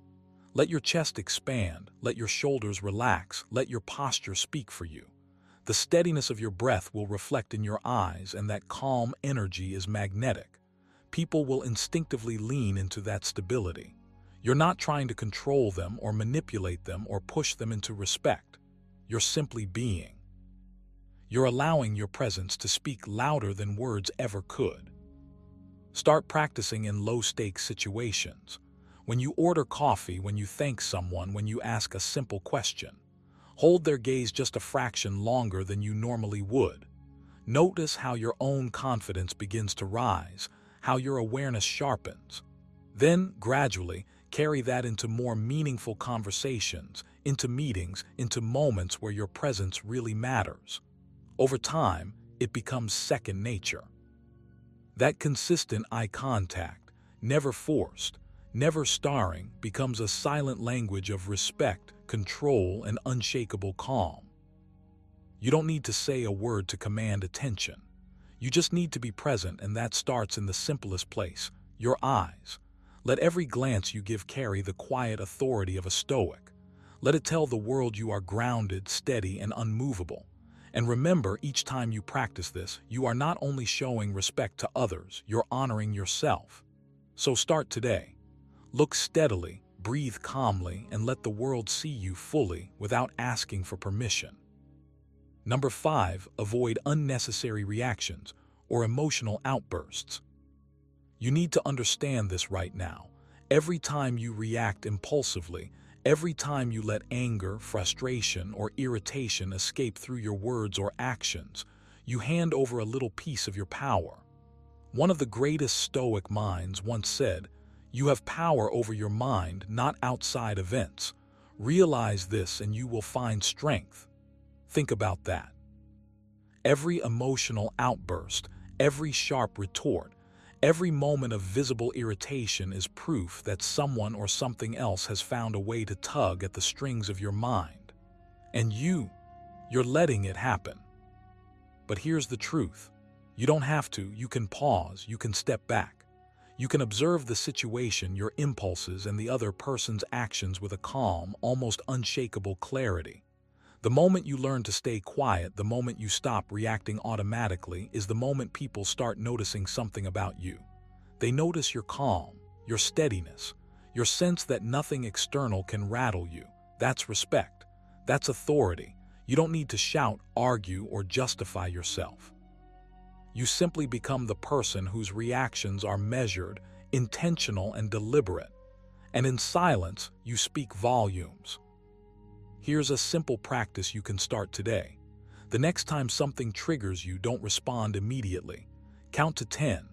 Let your chest expand, let your shoulders relax, let your posture speak for you. The steadiness of your breath will reflect in your eyes, and that calm energy is magnetic. People will instinctively lean into that stability. You're not trying to control them or manipulate them or push them into respect. You're simply being. You're allowing your presence to speak louder than words ever could. Start practicing in low-stakes situations. When you order coffee, when you thank someone, when you ask a simple question. Hold their gaze just a fraction longer than you normally would. Notice how your own confidence begins to rise, how your awareness sharpens. Then, gradually, carry that into more meaningful conversations, into meetings, into moments where your presence really matters. Over time, it becomes second nature. That consistent eye contact, never forced, never starring, becomes a silent language of respect, control, and unshakable calm. You don't need to say a word to command attention. You just need to be present, and that starts in the simplest place, your eyes. Let every glance you give carry the quiet authority of a Stoic. Let it tell the world you are grounded, steady, and unmovable. And remember, each time you practice this, you are not only showing respect to others, you're honoring yourself. So start today. Look steadily, breathe calmly, and let the world see you fully without asking for permission. Number 5, avoid unnecessary reactions or emotional outbursts. You need to understand this right now. Every time you react impulsively, every time you let anger, frustration, or irritation escape through your words or actions, you hand over a little piece of your power. One of the greatest Stoic minds once said, "You have power over your mind, not outside events. Realize this and you will find strength." Think about that. Every emotional outburst, every sharp retort, every moment of visible irritation is proof that someone or something else has found a way to tug at the strings of your mind. And you're letting it happen. But here's the truth. You don't have to. You can pause. You can step back. You can observe the situation, your impulses, and the other person's actions with a calm, almost unshakable clarity. The moment you learn to stay quiet, the moment you stop reacting automatically, is the moment people start noticing something about you. They notice your calm, your steadiness, your sense that nothing external can rattle you. That's respect. That's authority. You don't need to shout, argue, or justify yourself. You simply become the person whose reactions are measured, intentional, and deliberate. And in silence, you speak volumes. Here's a simple practice you can start today. The next time something triggers you, don't respond immediately. Count to 10.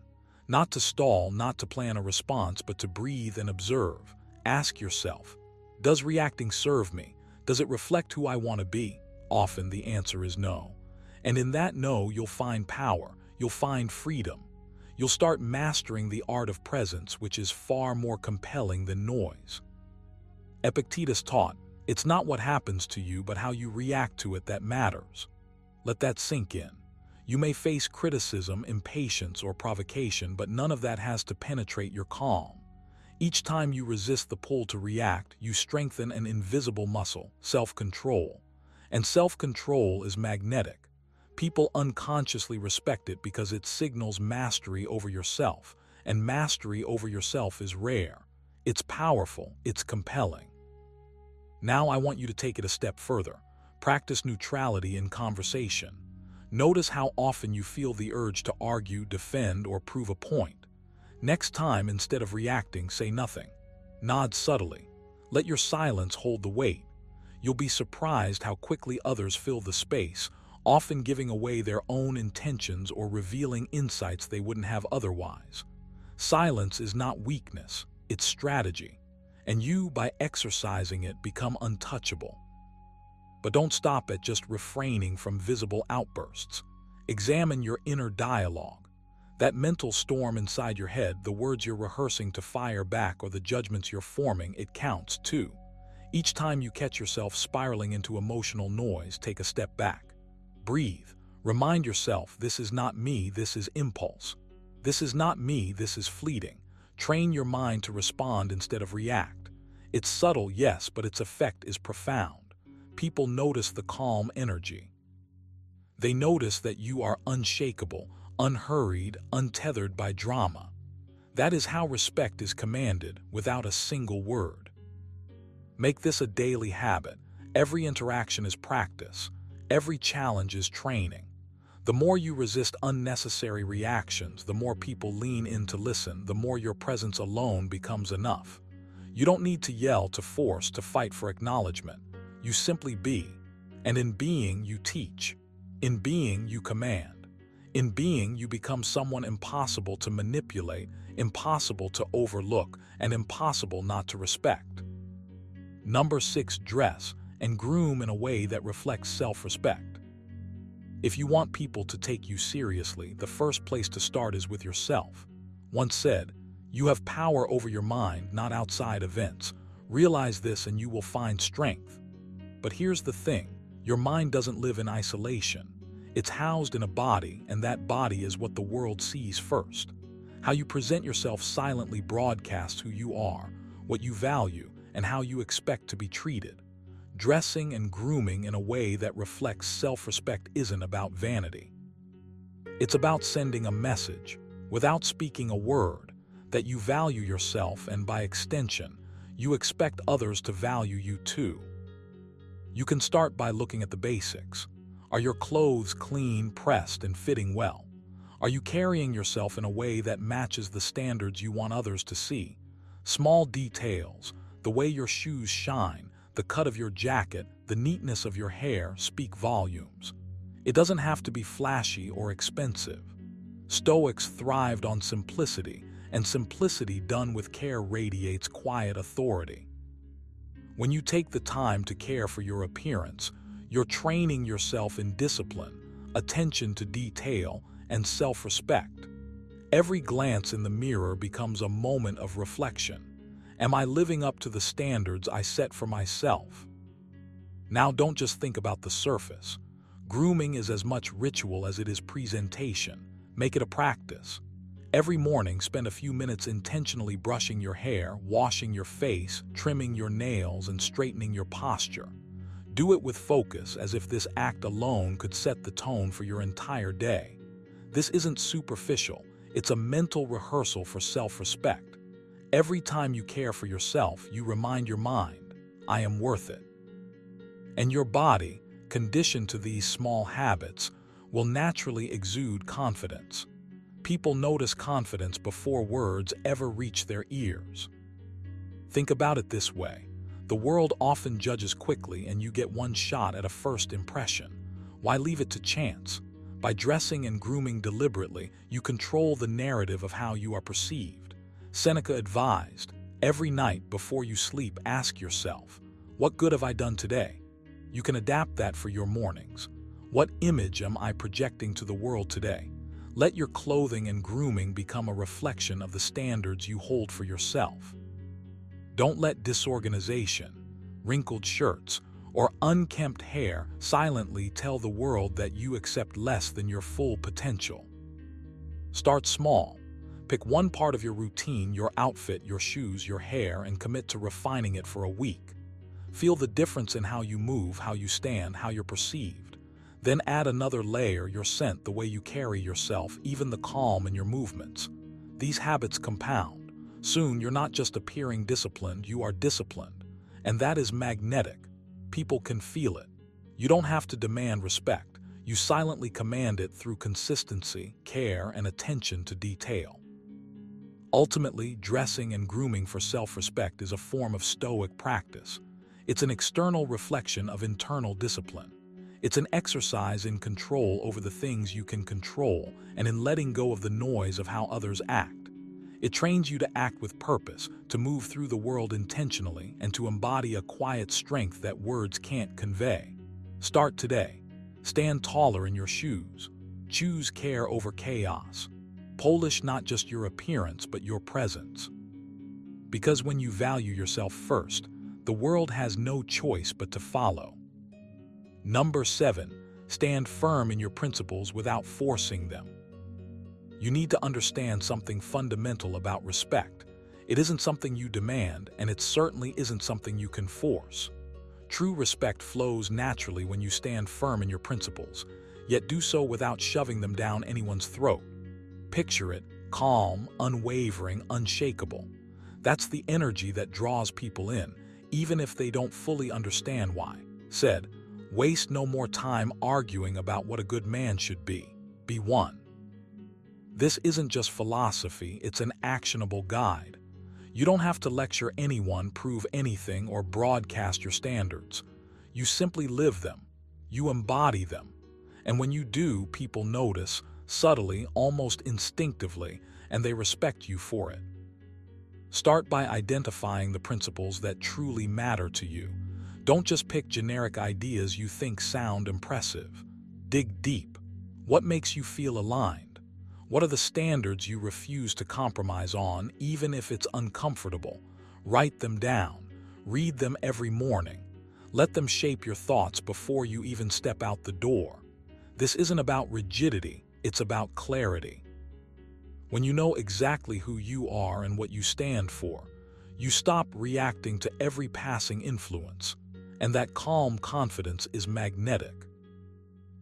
Not to stall, not to plan a response, but to breathe and observe. Ask yourself, does reacting serve me? Does it reflect who I want to be? Often the answer is no. And in that no, you'll find power. You'll find freedom. You'll start mastering the art of presence, which is far more compelling than noise. Epictetus taught, it's not what happens to you, but how you react to it that matters. Let that sink in. You may face criticism, impatience, or provocation, but none of that has to penetrate your calm. Each time you resist the pull to react, you strengthen an invisible muscle, self-control. And self-control is magnetic. People unconsciously respect it because it signals mastery over yourself, and mastery over yourself is rare. It's powerful, it's compelling. Now I want you to take it a step further. Practice neutrality in conversation. Notice how often you feel the urge to argue, defend, or prove a point. Next time, instead of reacting, say nothing. Nod subtly. Let your silence hold the weight. You'll be surprised how quickly others fill the space, often giving away their own intentions or revealing insights they wouldn't have otherwise. Silence is not weakness, it's strategy. And you, by exercising it, become untouchable. But don't stop at just refraining from visible outbursts. Examine your inner dialogue. That mental storm inside your head, the words you're rehearsing to fire back or the judgments you're forming, it counts too. Each time you catch yourself spiraling into emotional noise, take a step back. Breathe. Remind yourself, this is not me, this is impulse. This is not me, this is fleeting. Train your mind to respond instead of react. It's subtle, yes, but its effect is profound. People notice the calm energy. They notice that you are unshakable, unhurried, untethered by drama. That is how respect is commanded, without a single word. Make this a daily habit. Every interaction is practice. Every challenge is training. The more you resist unnecessary reactions, the more people lean in to listen, the more your presence alone becomes enough. You don't need to yell, to force, to fight for acknowledgement. You simply be. And in being, you teach. In being, you command. In being, you become someone impossible to manipulate, impossible to overlook, and impossible not to respect. Number 6, dress and groom in a way that reflects self-respect. If you want people to take you seriously, the first place to start is with yourself. Once said, you have power over your mind, not outside events. Realize this and you will find strength. But here's the thing, your mind doesn't live in isolation. It's housed in a body, and that body is what the world sees first. How you present yourself silently broadcasts who you are, what you value, and how you expect to be treated. Dressing and grooming in a way that reflects self-respect isn't about vanity. It's about sending a message, without speaking a word, that you value yourself and, by extension, you expect others to value you too. You can start by looking at the basics. Are your clothes clean, pressed, and fitting well? Are you carrying yourself in a way that matches the standards you want others to see? Small details, the way your shoes shine, the cut of your jacket, the neatness of your hair speak volumes. It doesn't have to be flashy or expensive. Stoics thrived on simplicity, and simplicity done with care radiates quiet authority. When you take the time to care for your appearance, you're training yourself in discipline, attention to detail, and self-respect. Every glance in the mirror becomes a moment of reflection. Am I living up to the standards I set for myself? Now don't just think about the surface. Grooming is as much ritual as it is presentation. Make it a practice. Every morning, spend a few minutes intentionally brushing your hair, washing your face, trimming your nails, and straightening your posture. Do it with focus, as if this act alone could set the tone for your entire day. This isn't superficial, it's a mental rehearsal for self-respect. Every time you care for yourself, you remind your mind, I am worth it. And your body, conditioned to these small habits, will naturally exude confidence. People notice confidence before words ever reach their ears. Think about it this way. The world often judges quickly, and you get one shot at a first impression. Why leave it to chance? By dressing and grooming deliberately, you control the narrative of how you are perceived. Seneca advised, every night before you sleep, ask yourself, what good have I done today? You can adapt that for your mornings. What image am I projecting to the world today? Let your clothing and grooming become a reflection of the standards you hold for yourself. Don't let disorganization, wrinkled shirts, or unkempt hair silently tell the world that you accept less than your full potential. Start small. Pick one part of your routine, your outfit, your shoes, your hair, and commit to refining it for a week. Feel the difference in how you move, how you stand, how you're perceived. Then add another layer, your scent, the way you carry yourself, even the calm in your movements. These habits compound. Soon, you're not just appearing disciplined, you are disciplined. And that is magnetic. People can feel it. You don't have to demand respect. You silently command it through consistency, care, and attention to detail. Ultimately, dressing and grooming for self-respect is a form of Stoic practice. It's an external reflection of internal discipline. It's an exercise in control over the things you can control and in letting go of the noise of how others act. It trains you to act with purpose, to move through the world intentionally, and to embody a quiet strength that words can't convey. Start today. Stand taller in your shoes. Choose care over chaos. Polish not just your appearance, but your presence. Because when you value yourself first, the world has no choice but to follow. Number 7, stand firm in your principles without forcing them. You need to understand something fundamental about respect. It isn't something you demand, and it certainly isn't something you can force. True respect flows naturally when you stand firm in your principles, yet do so without shoving them down anyone's throat. Picture it, calm, unwavering, unshakable. That's the energy that draws people in, even if they don't fully understand why. Said, waste no more time arguing about what a good man should be. Be one. This isn't just philosophy, it's an actionable guide. You don't have to lecture anyone, prove anything, or broadcast your standards. You simply live them. You embody them. And when you do, people notice, subtly, almost instinctively, and they respect you for it. Start by identifying the principles that truly matter to you. Don't just pick generic ideas you think sound impressive. Dig deep. What makes you feel aligned? What are the standards you refuse to compromise on, even if it's uncomfortable? Write them down. Read them every morning. Let them shape your thoughts before you even step out the door. This isn't about rigidity, it's about clarity. When you know exactly who you are and what you stand for, you stop reacting to every passing influence, and that calm confidence is magnetic.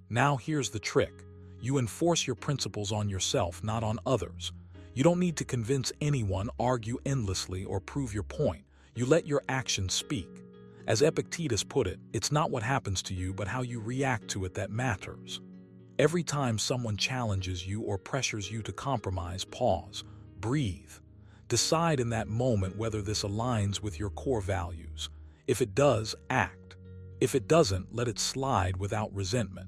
Now here's the trick. You enforce your principles on yourself, not on others. You don't need to convince anyone, argue endlessly, or prove your point. You let your actions speak. As Epictetus put it, it's not what happens to you, but how you react to it that matters. Every time someone challenges you or pressures you to compromise, pause, breathe. Decide in that moment whether this aligns with your core values. If it does, act. If it doesn't, let it slide without resentment.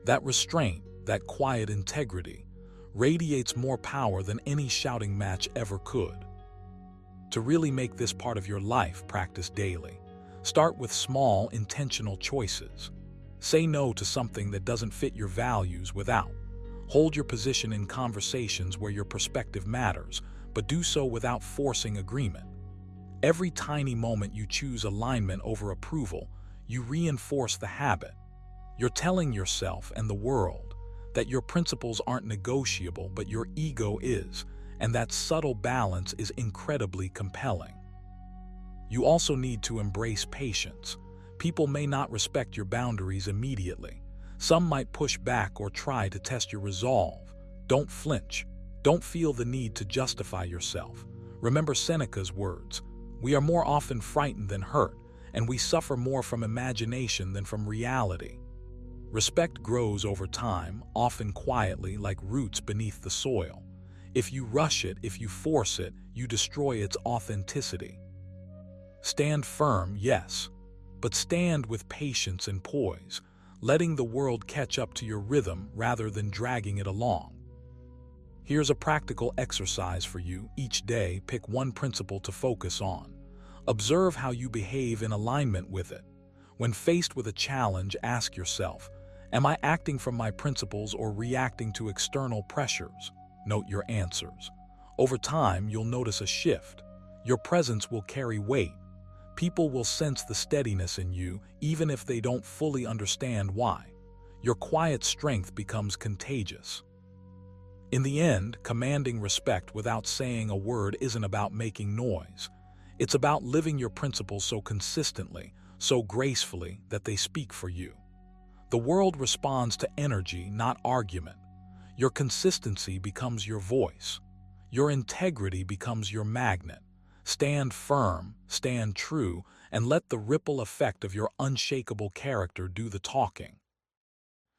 That restraint, that quiet integrity, radiates more power than any shouting match ever could. To really make this part of your life, practice daily. Start with small, intentional choices. Say no to something that doesn't fit your values without. Hold your position in conversations where your perspective matters, but do so without forcing agreement. Every tiny moment you choose alignment over approval, you reinforce the habit. You're telling yourself and the world that your principles aren't negotiable, but your ego is, and that subtle balance is incredibly compelling. You also need to embrace patience. People may not respect your boundaries immediately. Some might push back or try to test your resolve. Don't flinch. Don't feel the need to justify yourself. Remember Seneca's words, "We are more often frightened than hurt, and we suffer more from imagination than from reality." Respect grows over time, often quietly like roots beneath the soil. If you rush it, if you force it, you destroy its authenticity. Stand firm, yes, but stand with patience and poise, letting the world catch up to your rhythm rather than dragging it along. Here's a practical exercise for you. Each day, pick one principle to focus on. Observe how you behave in alignment with it. When faced with a challenge, ask yourself, am I acting from my principles or reacting to external pressures? Note your answers. Over time, you'll notice a shift. Your presence will carry weight. People will sense the steadiness in you, even if they don't fully understand why. Your quiet strength becomes contagious. In the end, commanding respect without saying a word isn't about making noise. It's about living your principles so consistently, so gracefully, that they speak for you. The world responds to energy, not argument. Your consistency becomes your voice. Your integrity becomes your magnet. Stand firm, stand true, and let the ripple effect of your unshakable character do the talking.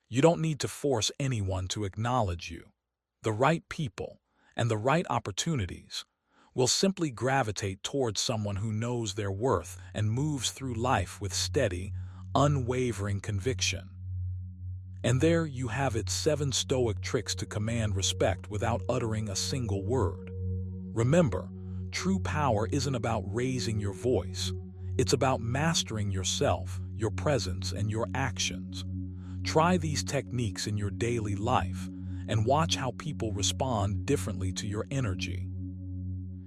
You don't need to force anyone to acknowledge you. The right people and the right opportunities will simply gravitate towards someone who knows their worth and moves through life with steady, unwavering conviction. And there you have it, 7 Stoic tricks to command respect without uttering a single word. Remember, true power isn't about raising your voice. It's about mastering yourself, your presence, and your actions. Try these techniques in your daily life and watch how people respond differently to your energy.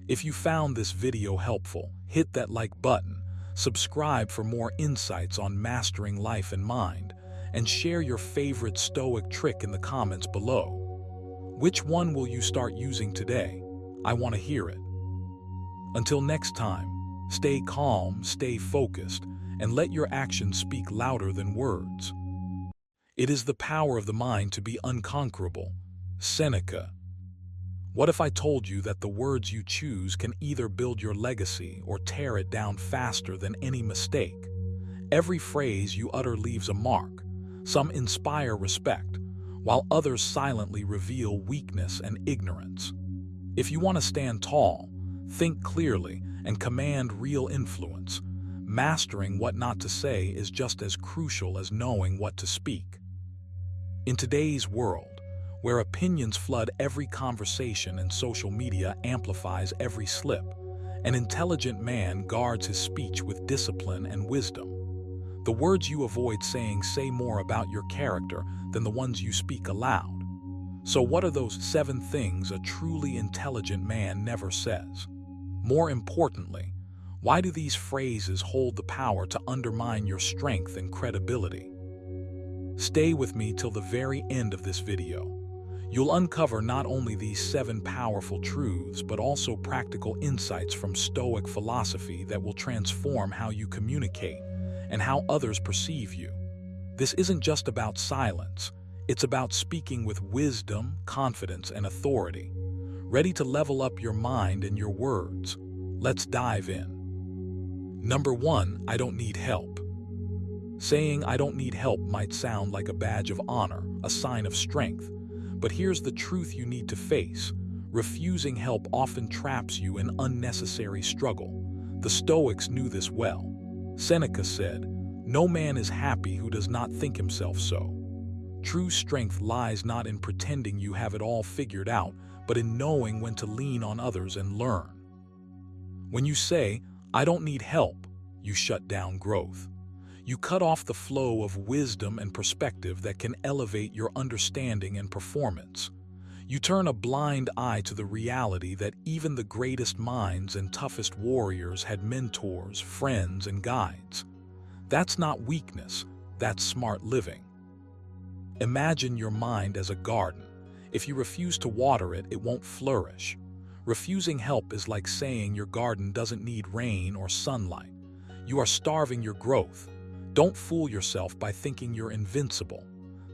If you found this video helpful, hit that like button, subscribe for more insights on mastering life and mind, and share your favorite Stoic trick in the comments below. Which one will you start using today? I want to hear it. Until next time, stay calm, stay focused, and let your actions speak louder than words. It is the power of the mind to be unconquerable. Seneca. What if I told you that the words you choose can either build your legacy or tear it down faster than any mistake? Every phrase you utter leaves a mark. Some inspire respect, while others silently reveal weakness and ignorance. If you want to stand tall, think clearly, and command real influence, mastering what not to say is just as crucial as knowing what to speak. In today's world, where opinions flood every conversation and social media amplifies every slip, an intelligent man guards his speech with discipline and wisdom. The words you avoid saying say more about your character than the ones you speak aloud. So what are those 7 things a truly intelligent man never says? More importantly, why do these phrases hold the power to undermine your strength and credibility? Stay with me till the very end of this video. You'll uncover not only these 7 powerful truths, but also practical insights from Stoic philosophy that will transform how you communicate and how others perceive you. This isn't just about silence. It's about speaking with wisdom, confidence, and authority. Ready to level up your mind and your words? Let's dive in. Number 1, I don't need help. Saying I don't need help might sound like a badge of honor, a sign of strength. But here's the truth you need to face. Refusing help often traps you in unnecessary struggle. The Stoics knew this well. Seneca said, "No man is happy who does not think himself so." True strength lies not in pretending you have it all figured out, but in knowing when to lean on others and learn. When you say, "I don't need help," you shut down growth. You cut off the flow of wisdom and perspective that can elevate your understanding and performance. You turn a blind eye to the reality that even the greatest minds and toughest warriors had mentors, friends, and guides. That's not weakness, that's smart living. Imagine your mind as a garden. If you refuse to water it, it won't flourish. Refusing help is like saying your garden doesn't need rain or sunlight. You are starving your growth. Don't fool yourself by thinking you're invincible.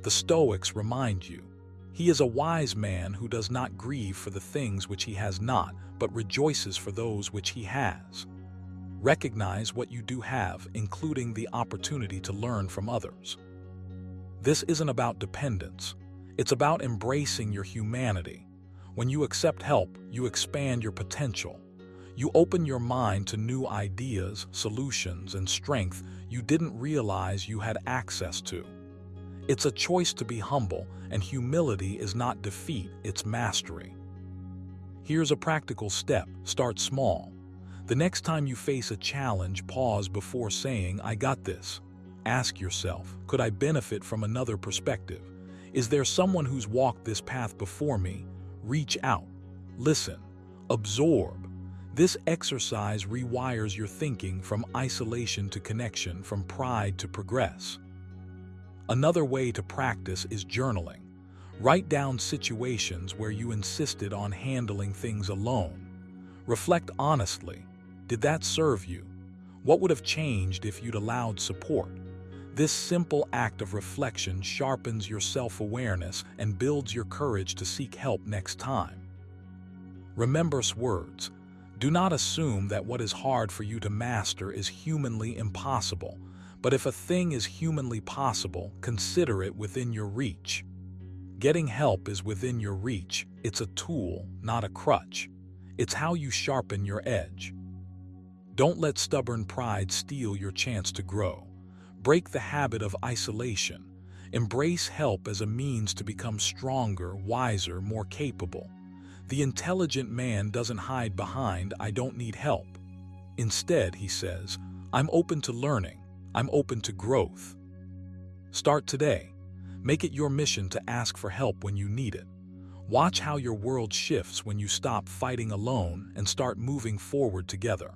The Stoics remind you, he is a wise man who does not grieve for the things which he has not, but rejoices for those which he has. Recognize what you do have, including the opportunity to learn from others. This isn't about dependence. It's about embracing your humanity. When you accept help, you expand your potential. You open your mind to new ideas, solutions, and strength you didn't realize you had access to. It's a choice to be humble, and humility is not defeat, it's mastery. Here's a practical step. Start small. The next time you face a challenge, pause before saying, "I got this." Ask yourself, could I benefit from another perspective? Is there someone who's walked this path before me? Reach out, listen, absorb. This exercise rewires your thinking from isolation to connection, from pride to progress. Another way to practice is journaling. Write down situations where you insisted on handling things alone. Reflect honestly. Did that serve you? What would have changed if you'd allowed support? This simple act of reflection sharpens your self-awareness and builds your courage to seek help next time. Remember words. Do not assume that what is hard for you to master is humanly impossible, but if a thing is humanly possible, consider it within your reach. Getting help is within your reach. It's a tool, not a crutch. It's how you sharpen your edge. Don't let stubborn pride steal your chance to grow. Break the habit of isolation. Embrace help as a means to become stronger, wiser, more capable. The intelligent man doesn't hide behind, "I don't need help." Instead, he says, "I'm open to learning. I'm open to growth." Start today. Make it your mission to ask for help when you need it. Watch how your world shifts when you stop fighting alone and start moving forward together.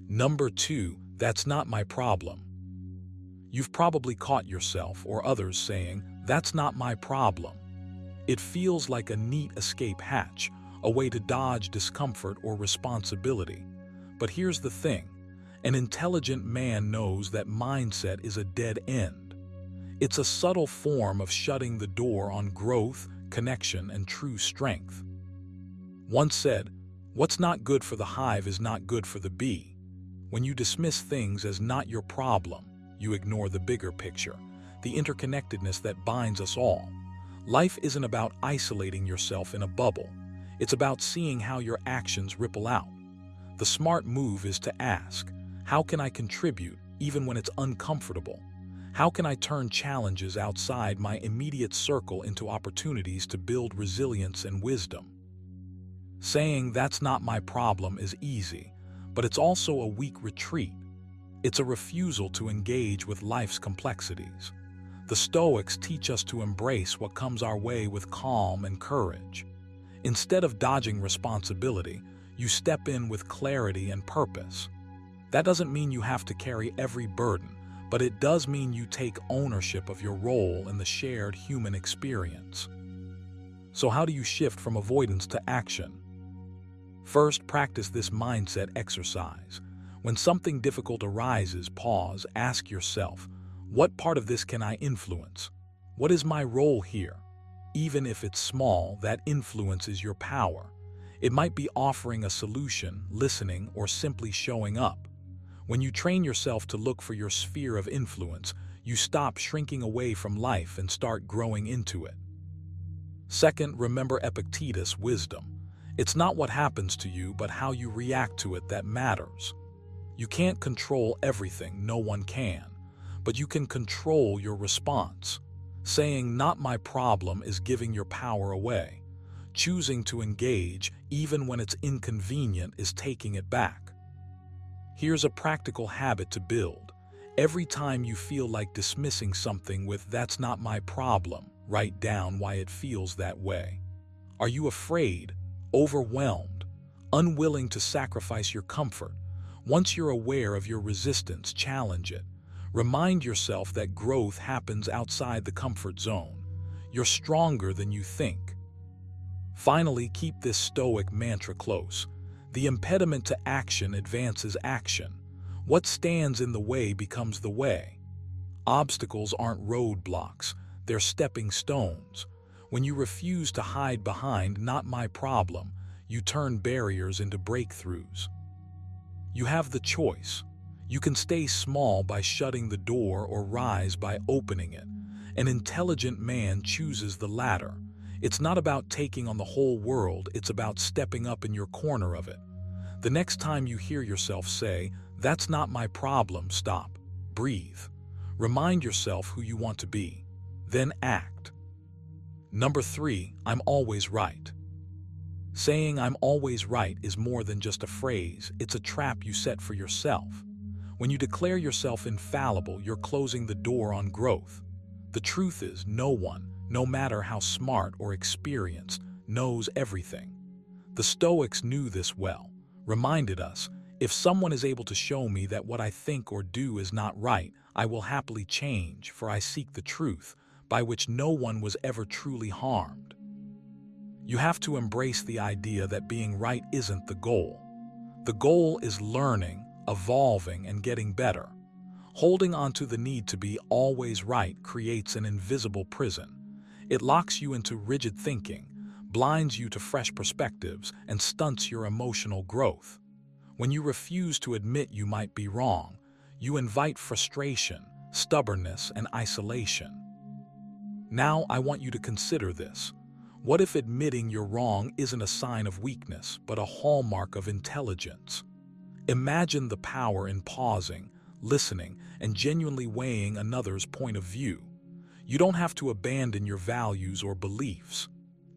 Number 2, that's not my problem. You've probably caught yourself or others saying, "That's not my problem." It feels like a neat escape hatch, a way to dodge discomfort or responsibility. But here's the thing. An intelligent man knows that mindset is a dead end. It's a subtle form of shutting the door on growth, connection, and true strength. Once said, "What's not good for the hive is not good for the bee." When you dismiss things as not your problem, you ignore the bigger picture, the interconnectedness that binds us all. Life isn't about isolating yourself in a bubble. It's about seeing how your actions ripple out. The smart move is to ask, how can I contribute even when it's uncomfortable? How can I turn challenges outside my immediate circle into opportunities to build resilience and wisdom? Saying "that's not my problem" is easy, but it's also a weak retreat. It's a refusal to engage with life's complexities. The Stoics teach us to embrace what comes our way with calm and courage. Instead of dodging responsibility, you step in with clarity and purpose. That doesn't mean you have to carry every burden, but it does mean you take ownership of your role in the shared human experience. So how do you shift from avoidance to action? First, practice this mindset exercise. When something difficult arises, pause, ask yourself, what part of this can I influence? What is my role here? Even if it's small, that influence is your power. It might be offering a solution, listening, or simply showing up. When you train yourself to look for your sphere of influence, you stop shrinking away from life and start growing into it. Second, remember Epictetus' wisdom. It's not what happens to you, but how you react to it that matters. You can't control everything, no one can, but you can control your response. Saying "not my problem" is giving your power away. Choosing to engage, even when it's inconvenient, is taking it back. Here's a practical habit to build. Every time you feel like dismissing something with "that's not my problem," write down why it feels that way. Are you afraid, overwhelmed, unwilling to sacrifice your comfort? Once you're aware of your resistance, challenge it. Remind yourself that growth happens outside the comfort zone. You're stronger than you think. Finally, keep this Stoic mantra close. The impediment to action advances action. What stands in the way becomes the way. Obstacles aren't roadblocks, they're stepping stones. When you refuse to hide behind "not my problem," you turn barriers into breakthroughs. You have the choice. You can stay small by shutting the door or rise by opening it. An intelligent man chooses the latter. It's not about taking on the whole world, it's about stepping up in your corner of it. The next time you hear yourself say, "That's not my problem," stop, breathe. Remind yourself who you want to be. Then act. Number 3, I'm always right. Saying "I'm always right" is more than just a phrase, it's a trap you set for yourself. When you declare yourself infallible, you're closing the door on growth. The truth is, no one, no matter how smart or experienced, knows everything. The Stoics knew this well, reminded us, if someone is able to show me that what I think or do is not right, I will happily change, for I seek the truth, by which no one was ever truly harmed. You have to embrace the idea that being right isn't the goal. The goal is learning, evolving, and getting better. Holding on to the need to be always right creates an invisible prison. It locks you into rigid thinking, blinds you to fresh perspectives, and stunts your emotional growth. When you refuse to admit you might be wrong, you invite frustration, stubbornness, and isolation. Now I want you to consider this. What if admitting you're wrong isn't a sign of weakness, but a hallmark of intelligence? Imagine the power in pausing, listening, and genuinely weighing another's point of view. You don't have to abandon your values or beliefs.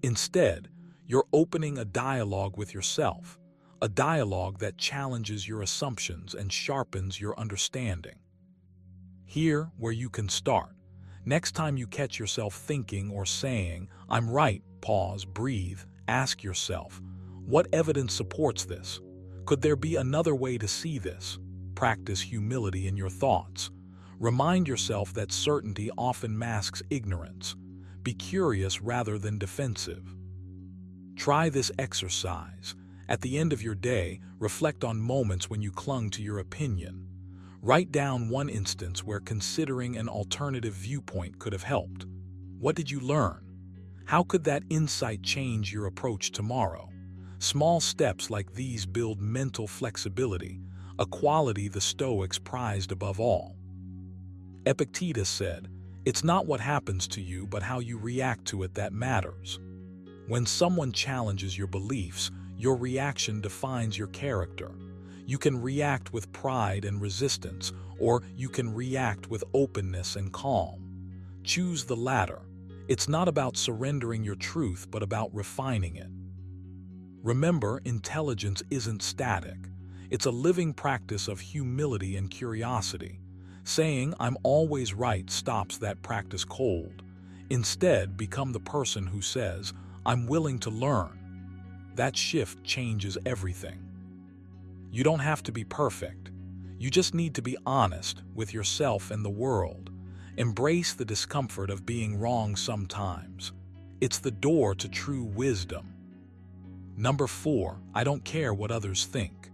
Instead, you're opening a dialogue with yourself, a dialogue that challenges your assumptions and sharpens your understanding. Here, where you can start. Next time you catch yourself thinking or saying, "I'm right," pause, breathe, ask yourself, what evidence supports this? Could there be another way to see this? Practice humility in your thoughts. Remind yourself that certainty often masks ignorance. Be curious rather than defensive. Try this exercise. At the end of your day, reflect on moments when you clung to your opinion. Write down one instance where considering an alternative viewpoint could have helped. What did you learn? How could that insight change your approach tomorrow? Small steps like these build mental flexibility, a quality the Stoics prized above all. Epictetus said, "It's not what happens to you, but how you react to it that matters." When someone challenges your beliefs, your reaction defines your character. You can react with pride and resistance, or you can react with openness and calm. Choose the latter. It's not about surrendering your truth, but about refining it. Remember, intelligence isn't static. It's a living practice of humility and curiosity. Saying "I'm always right" stops that practice cold. Instead, become the person who says, "I'm willing to learn." That shift changes everything. You don't have to be perfect. You just need to be honest with yourself and the world. Embrace the discomfort of being wrong sometimes. It's the door to true wisdom. Number 4, I don't care what others think.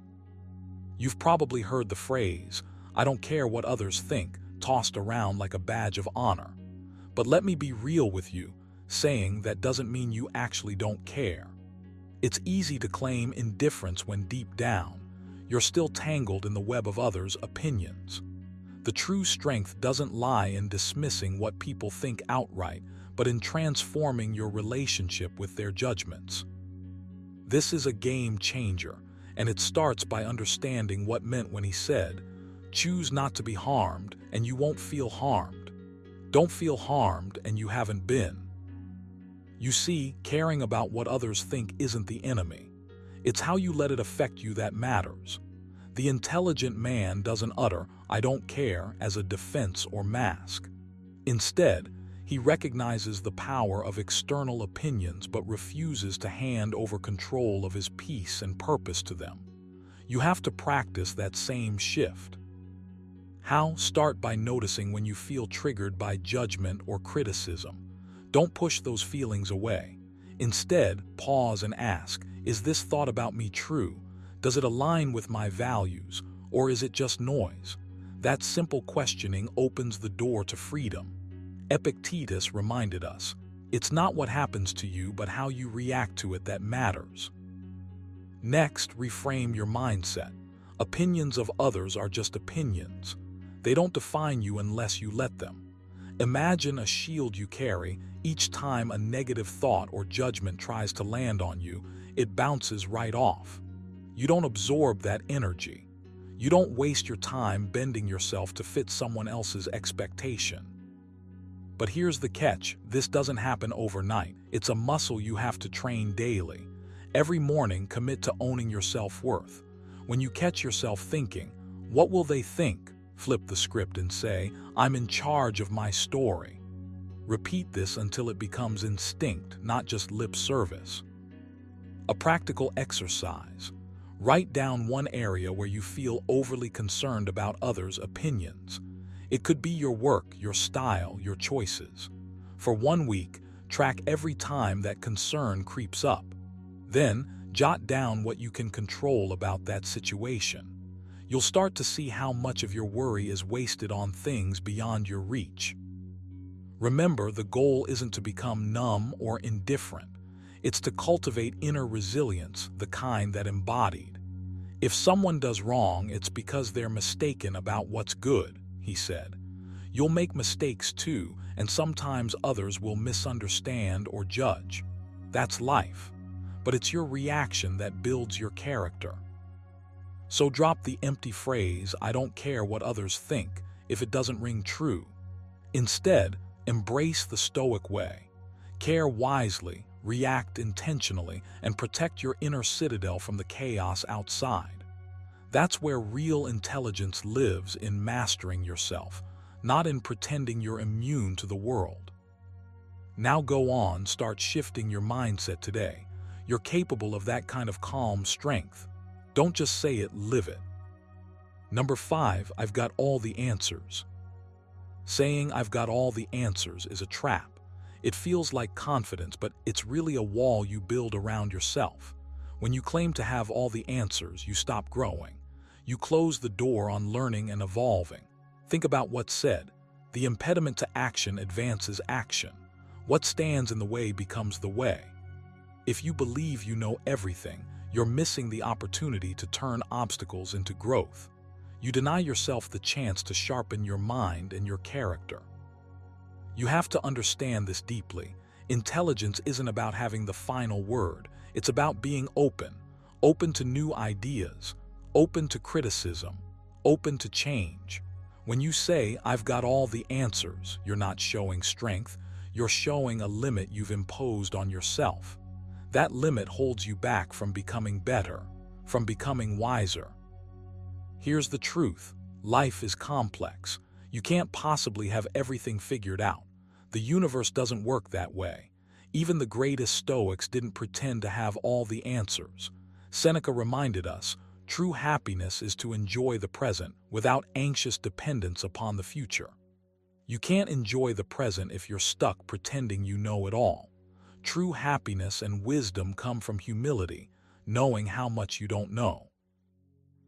You've probably heard the phrase, "I don't care what others think," tossed around like a badge of honor. But let me be real with you, saying that doesn't mean you actually don't care. It's easy to claim indifference when deep down, you're still tangled in the web of others' opinions. The true strength doesn't lie in dismissing what people think outright, but in transforming your relationship with their judgments. This is a game changer, and it starts by understanding what meant when he said, "Choose not to be harmed, and you won't feel harmed. Don't feel harmed, and you haven't been." You see, caring about what others think isn't the enemy. It's how you let it affect you that matters. The intelligent man doesn't utter "I don't care" as a defense or mask. Instead, he recognizes the power of external opinions but refuses to hand over control of his peace and purpose to them. You have to practice that same shift. How? Start by noticing when you feel triggered by judgment or criticism. Don't push those feelings away. Instead, pause and ask, is this thought about me true? Does it align with my values, or is it just noise? That simple questioning opens the door to freedom. Epictetus reminded us, it's not what happens to you, but how you react to it that matters. Next, reframe your mindset. Opinions of others are just opinions. They don't define you unless you let them. Imagine a shield you carry. Each time a negative thought or judgment tries to land on you, it bounces right off. You don't absorb that energy. You don't waste your time bending yourself to fit someone else's expectation. But here's the catch, this doesn't happen overnight. It's a muscle you have to train daily. Every morning, commit to owning your self-worth. When you catch yourself thinking, what will they think? Flip the script and say, I'm in charge of my story. Repeat this until it becomes instinct, not just lip service. A practical exercise. Write down one area where you feel overly concerned about others' opinions. It could be your work, your style, your choices. For 1 week, track every time that concern creeps up. Then, jot down what you can control about that situation. You'll start to see how much of your worry is wasted on things beyond your reach. Remember, the goal isn't to become numb or indifferent. It's to cultivate inner resilience, the kind that embodied. If someone does wrong, it's because they're mistaken about what's good, he said. You'll make mistakes too, and sometimes others will misunderstand or judge. That's life. But it's your reaction that builds your character. So drop the empty phrase, I don't care what others think, if it doesn't ring true. Instead, embrace the Stoic way. Care wisely, react intentionally, and protect your inner citadel from the chaos outside. That's where real intelligence lives, in mastering yourself, not in pretending you're immune to the world. Now go on, start shifting your mindset today. You're capable of that kind of calm strength. Don't just say it, live it. Number 5, I've got all the answers. Saying I've got all the answers is a trap. It feels like confidence, but it's really a wall you build around yourself. When you claim to have all the answers, you stop growing. You close the door on learning and evolving. Think about what's said. The impediment to action advances action. What stands in the way becomes the way. If you believe you know everything, you're missing the opportunity to turn obstacles into growth. You deny yourself the chance to sharpen your mind and your character. You have to understand this deeply. Intelligence isn't about having the final word. It's about being open to new ideas, open to criticism, open to change. When you say, I've got all the answers, you're not showing strength, you're showing a limit you've imposed on yourself. That limit holds you back from becoming better, from becoming wiser. Here's the truth. Life is complex. You can't possibly have everything figured out. The universe doesn't work that way. Even the greatest Stoics didn't pretend to have all the answers. Seneca reminded us, true happiness is to enjoy the present without anxious dependence upon the future. You can't enjoy the present if you're stuck pretending you know it all. True happiness and wisdom come from humility, knowing how much you don't know.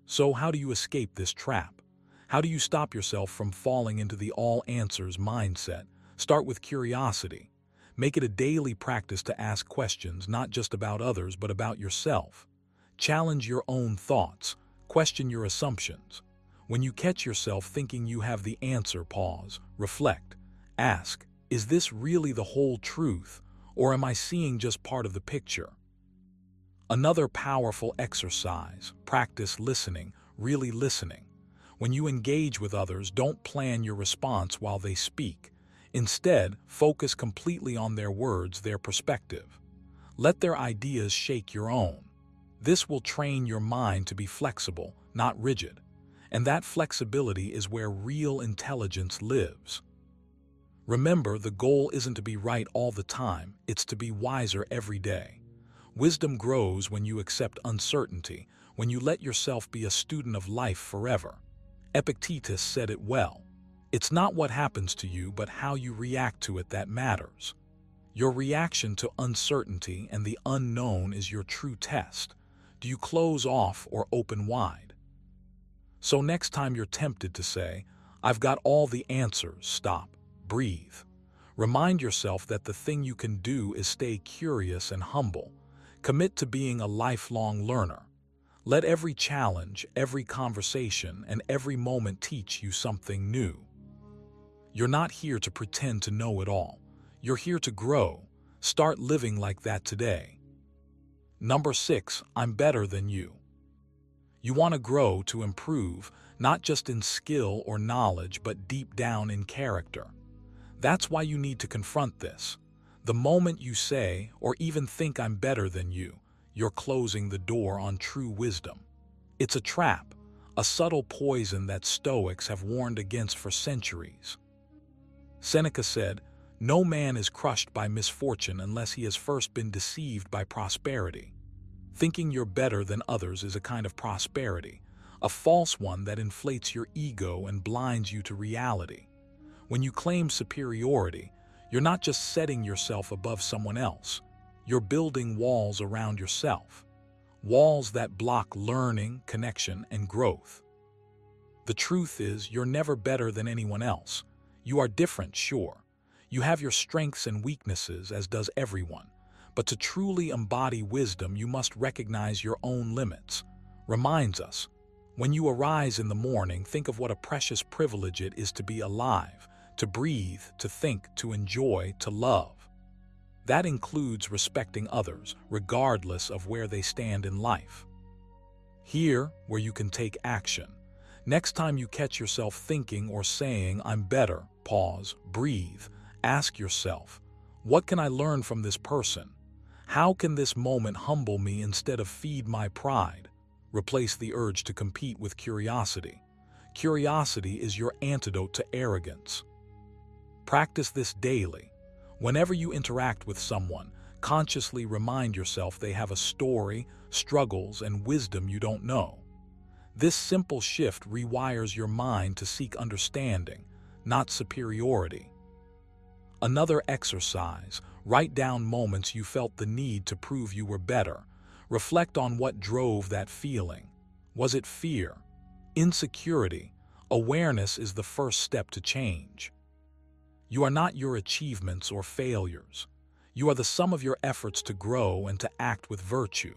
So how do you escape this trap? How do you stop yourself from falling into the all answers mindset? Start with curiosity. Make it a daily practice to ask questions, not just about others, but about yourself. Challenge your own thoughts. Question your assumptions. When you catch yourself thinking you have the answer, pause, reflect. Ask, is this really the whole truth, or am I seeing just part of the picture? Another powerful exercise, practice listening, really listening. When you engage with others, don't plan your response while they speak. Instead, focus completely on their words, their perspective. Let their ideas shake your own. This will train your mind to be flexible, not rigid. And that flexibility is where real intelligence lives. Remember, the goal isn't to be right all the time, it's to be wiser every day. Wisdom grows when you accept uncertainty, when you let yourself be a student of life forever. Epictetus said it well. It's not what happens to you, but how you react to it that matters. Your reaction to uncertainty and the unknown is your true test. Do you close off or open wide? So next time you're tempted to say, "I've got all the answers," stop, breathe. Remind yourself that the thing you can do is stay curious and humble. Commit to being a lifelong learner. Let every challenge, every conversation, and every moment teach you something new. You're not here to pretend to know it all. You're here to grow. Start living like that today. Number 6, I'm better than you. You want to grow, to improve, not just in skill or knowledge, but deep down in character. That's why you need to confront this. The moment you say, or even think, "I'm better than you," you're closing the door on true wisdom. It's a trap, a subtle poison that Stoics have warned against for centuries. Seneca said, "No man is crushed by misfortune unless he has first been deceived by prosperity." Thinking you're better than others is a kind of prosperity, a false one that inflates your ego and blinds you to reality. When you claim superiority, you're not just setting yourself above someone else. You're building walls around yourself, walls that block learning, connection, and growth. The truth is, you're never better than anyone else. You are different, sure. You have your strengths and weaknesses, as does everyone. But to truly embody wisdom, you must recognize your own limits. Reminds us, when you arise in the morning, think of what a precious privilege it is to be alive, to breathe, to think, to enjoy, to love. That includes respecting others, regardless of where they stand in life. Here, where you can take action. Next time you catch yourself thinking or saying, "I'm better," pause, breathe, ask yourself, what can I learn from this person? How can this moment humble me instead of feed my pride? Replace the urge to compete with curiosity. Curiosity is your antidote to arrogance. Practice this daily. Whenever you interact with someone, consciously remind yourself they have a story, struggles, and wisdom you don't know. This simple shift rewires your mind to seek understanding, not superiority. Another exercise: write down moments you felt the need to prove you were better. Reflect on what drove that feeling. Was it fear? Insecurity? Awareness is the first step to change. You are not your achievements or failures. You are the sum of your efforts to grow and to act with virtue.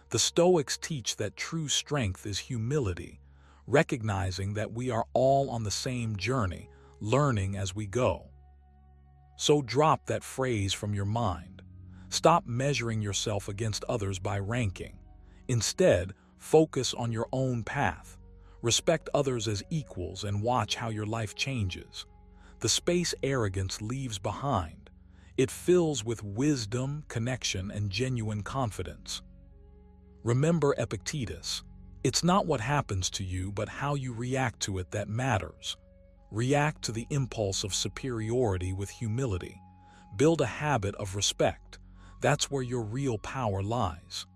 The Stoics teach that true strength is humility, recognizing that we are all on the same journey, learning as we go. So drop that phrase from your mind. Stop measuring yourself against others by ranking. Instead, focus on your own path. Respect others as equals and watch how your life changes. The space arrogance leaves behind. It fills with wisdom, connection, and genuine confidence. Remember Epictetus. It's not what happens to you, but how you react to it that matters. React to the impulse of superiority with humility. Build a habit of respect. That's where your real power lies.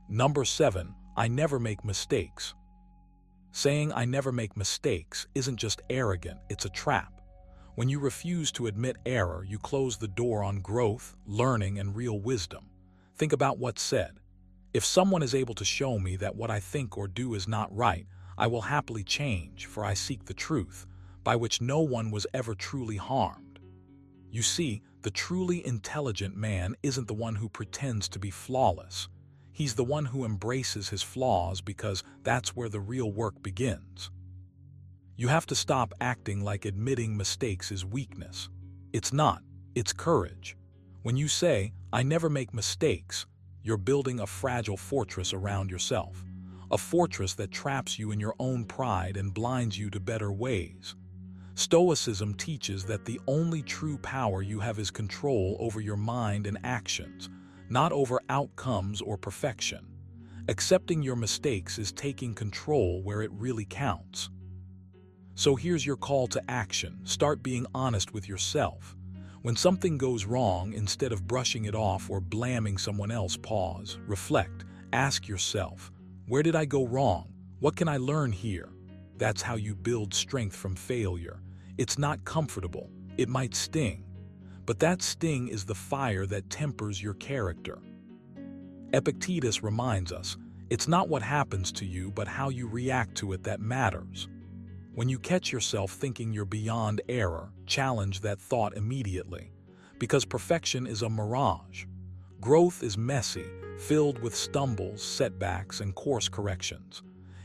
Number 7, I never make mistakes. Saying "I never make mistakes" isn't just arrogant, it's a trap. When you refuse to admit error, you close the door on growth, learning, and real wisdom. Think about what's said. If someone is able to show me that what I think or do is not right, I will happily change, for I seek the truth, by which no one was ever truly harmed. You see, the truly intelligent man isn't the one who pretends to be flawless. He's the one who embraces his flaws, because that's where the real work begins. You have to stop acting like admitting mistakes is weakness. It's not, it's courage. When you say, "I never make mistakes," you're building a fragile fortress around yourself, a fortress that traps you in your own pride and blinds you to better ways. Stoicism teaches that the only true power you have is control over your mind and actions, not over outcomes or perfection. Accepting your mistakes is taking control where it really counts. So here's your call to action. Start being honest with yourself. When something goes wrong, instead of brushing it off or blaming someone else, pause, reflect, ask yourself, where did I go wrong? What can I learn here? That's how you build strength from failure. It's not comfortable. It might sting. But that sting is the fire that tempers your character. Epictetus reminds us, it's not what happens to you, but how you react to it that matters. When you catch yourself thinking you're beyond error, challenge that thought immediately. Because perfection is a mirage. Growth is messy, filled with stumbles, setbacks, and course corrections.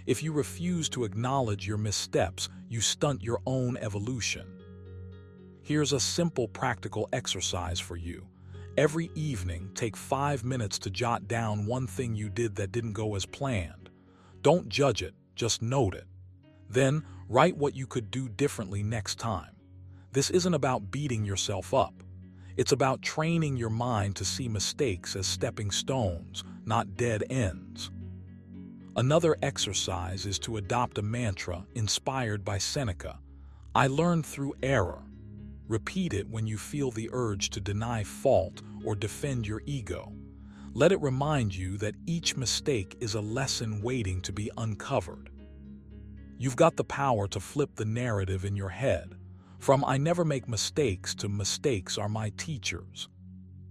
If you refuse to acknowledge your missteps, you stunt your own evolution. Here's a simple practical exercise for you. Every evening, take 5 minutes to jot down one thing you did that didn't go as planned. Don't judge it, just note it. Then, write what you could do differently next time. This isn't about beating yourself up. It's about training your mind to see mistakes as stepping stones, not dead ends. Another exercise is to adopt a mantra inspired by Seneca. I learned through error. Repeat it when you feel the urge to deny fault or defend your ego. Let it remind you that each mistake is a lesson waiting to be uncovered. You've got the power to flip the narrative in your head. From I never make mistakes to mistakes are my teachers.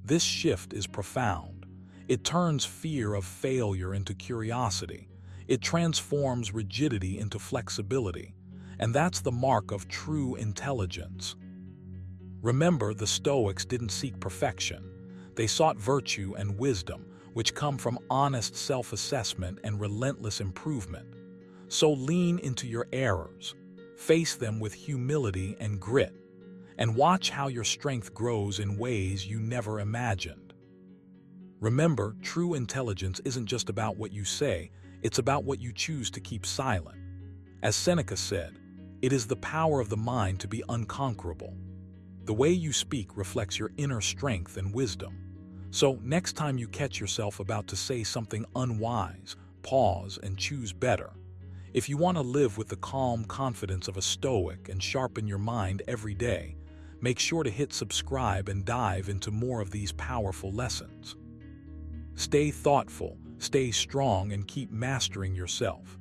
This shift is profound. It turns fear of failure into curiosity. It transforms rigidity into flexibility. And that's the mark of true intelligence. Remember, the Stoics didn't seek perfection. They sought virtue and wisdom, which come from honest self-assessment and relentless improvement. So lean into your errors. Face them with humility and grit, and watch how your strength grows in ways you never imagined. Remember, true intelligence isn't just about what you say, it's about what you choose to keep silent. As Seneca said, it is the power of the mind to be unconquerable. The way you speak reflects your inner strength and wisdom. So next time you catch yourself about to say something unwise, pause and choose better. If you want to live with the calm confidence of a Stoic and sharpen your mind every day, make sure to hit subscribe and dive into more of these powerful lessons. Stay thoughtful, stay strong, and keep mastering yourself.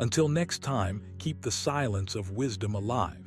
Until next time, keep the silence of wisdom alive.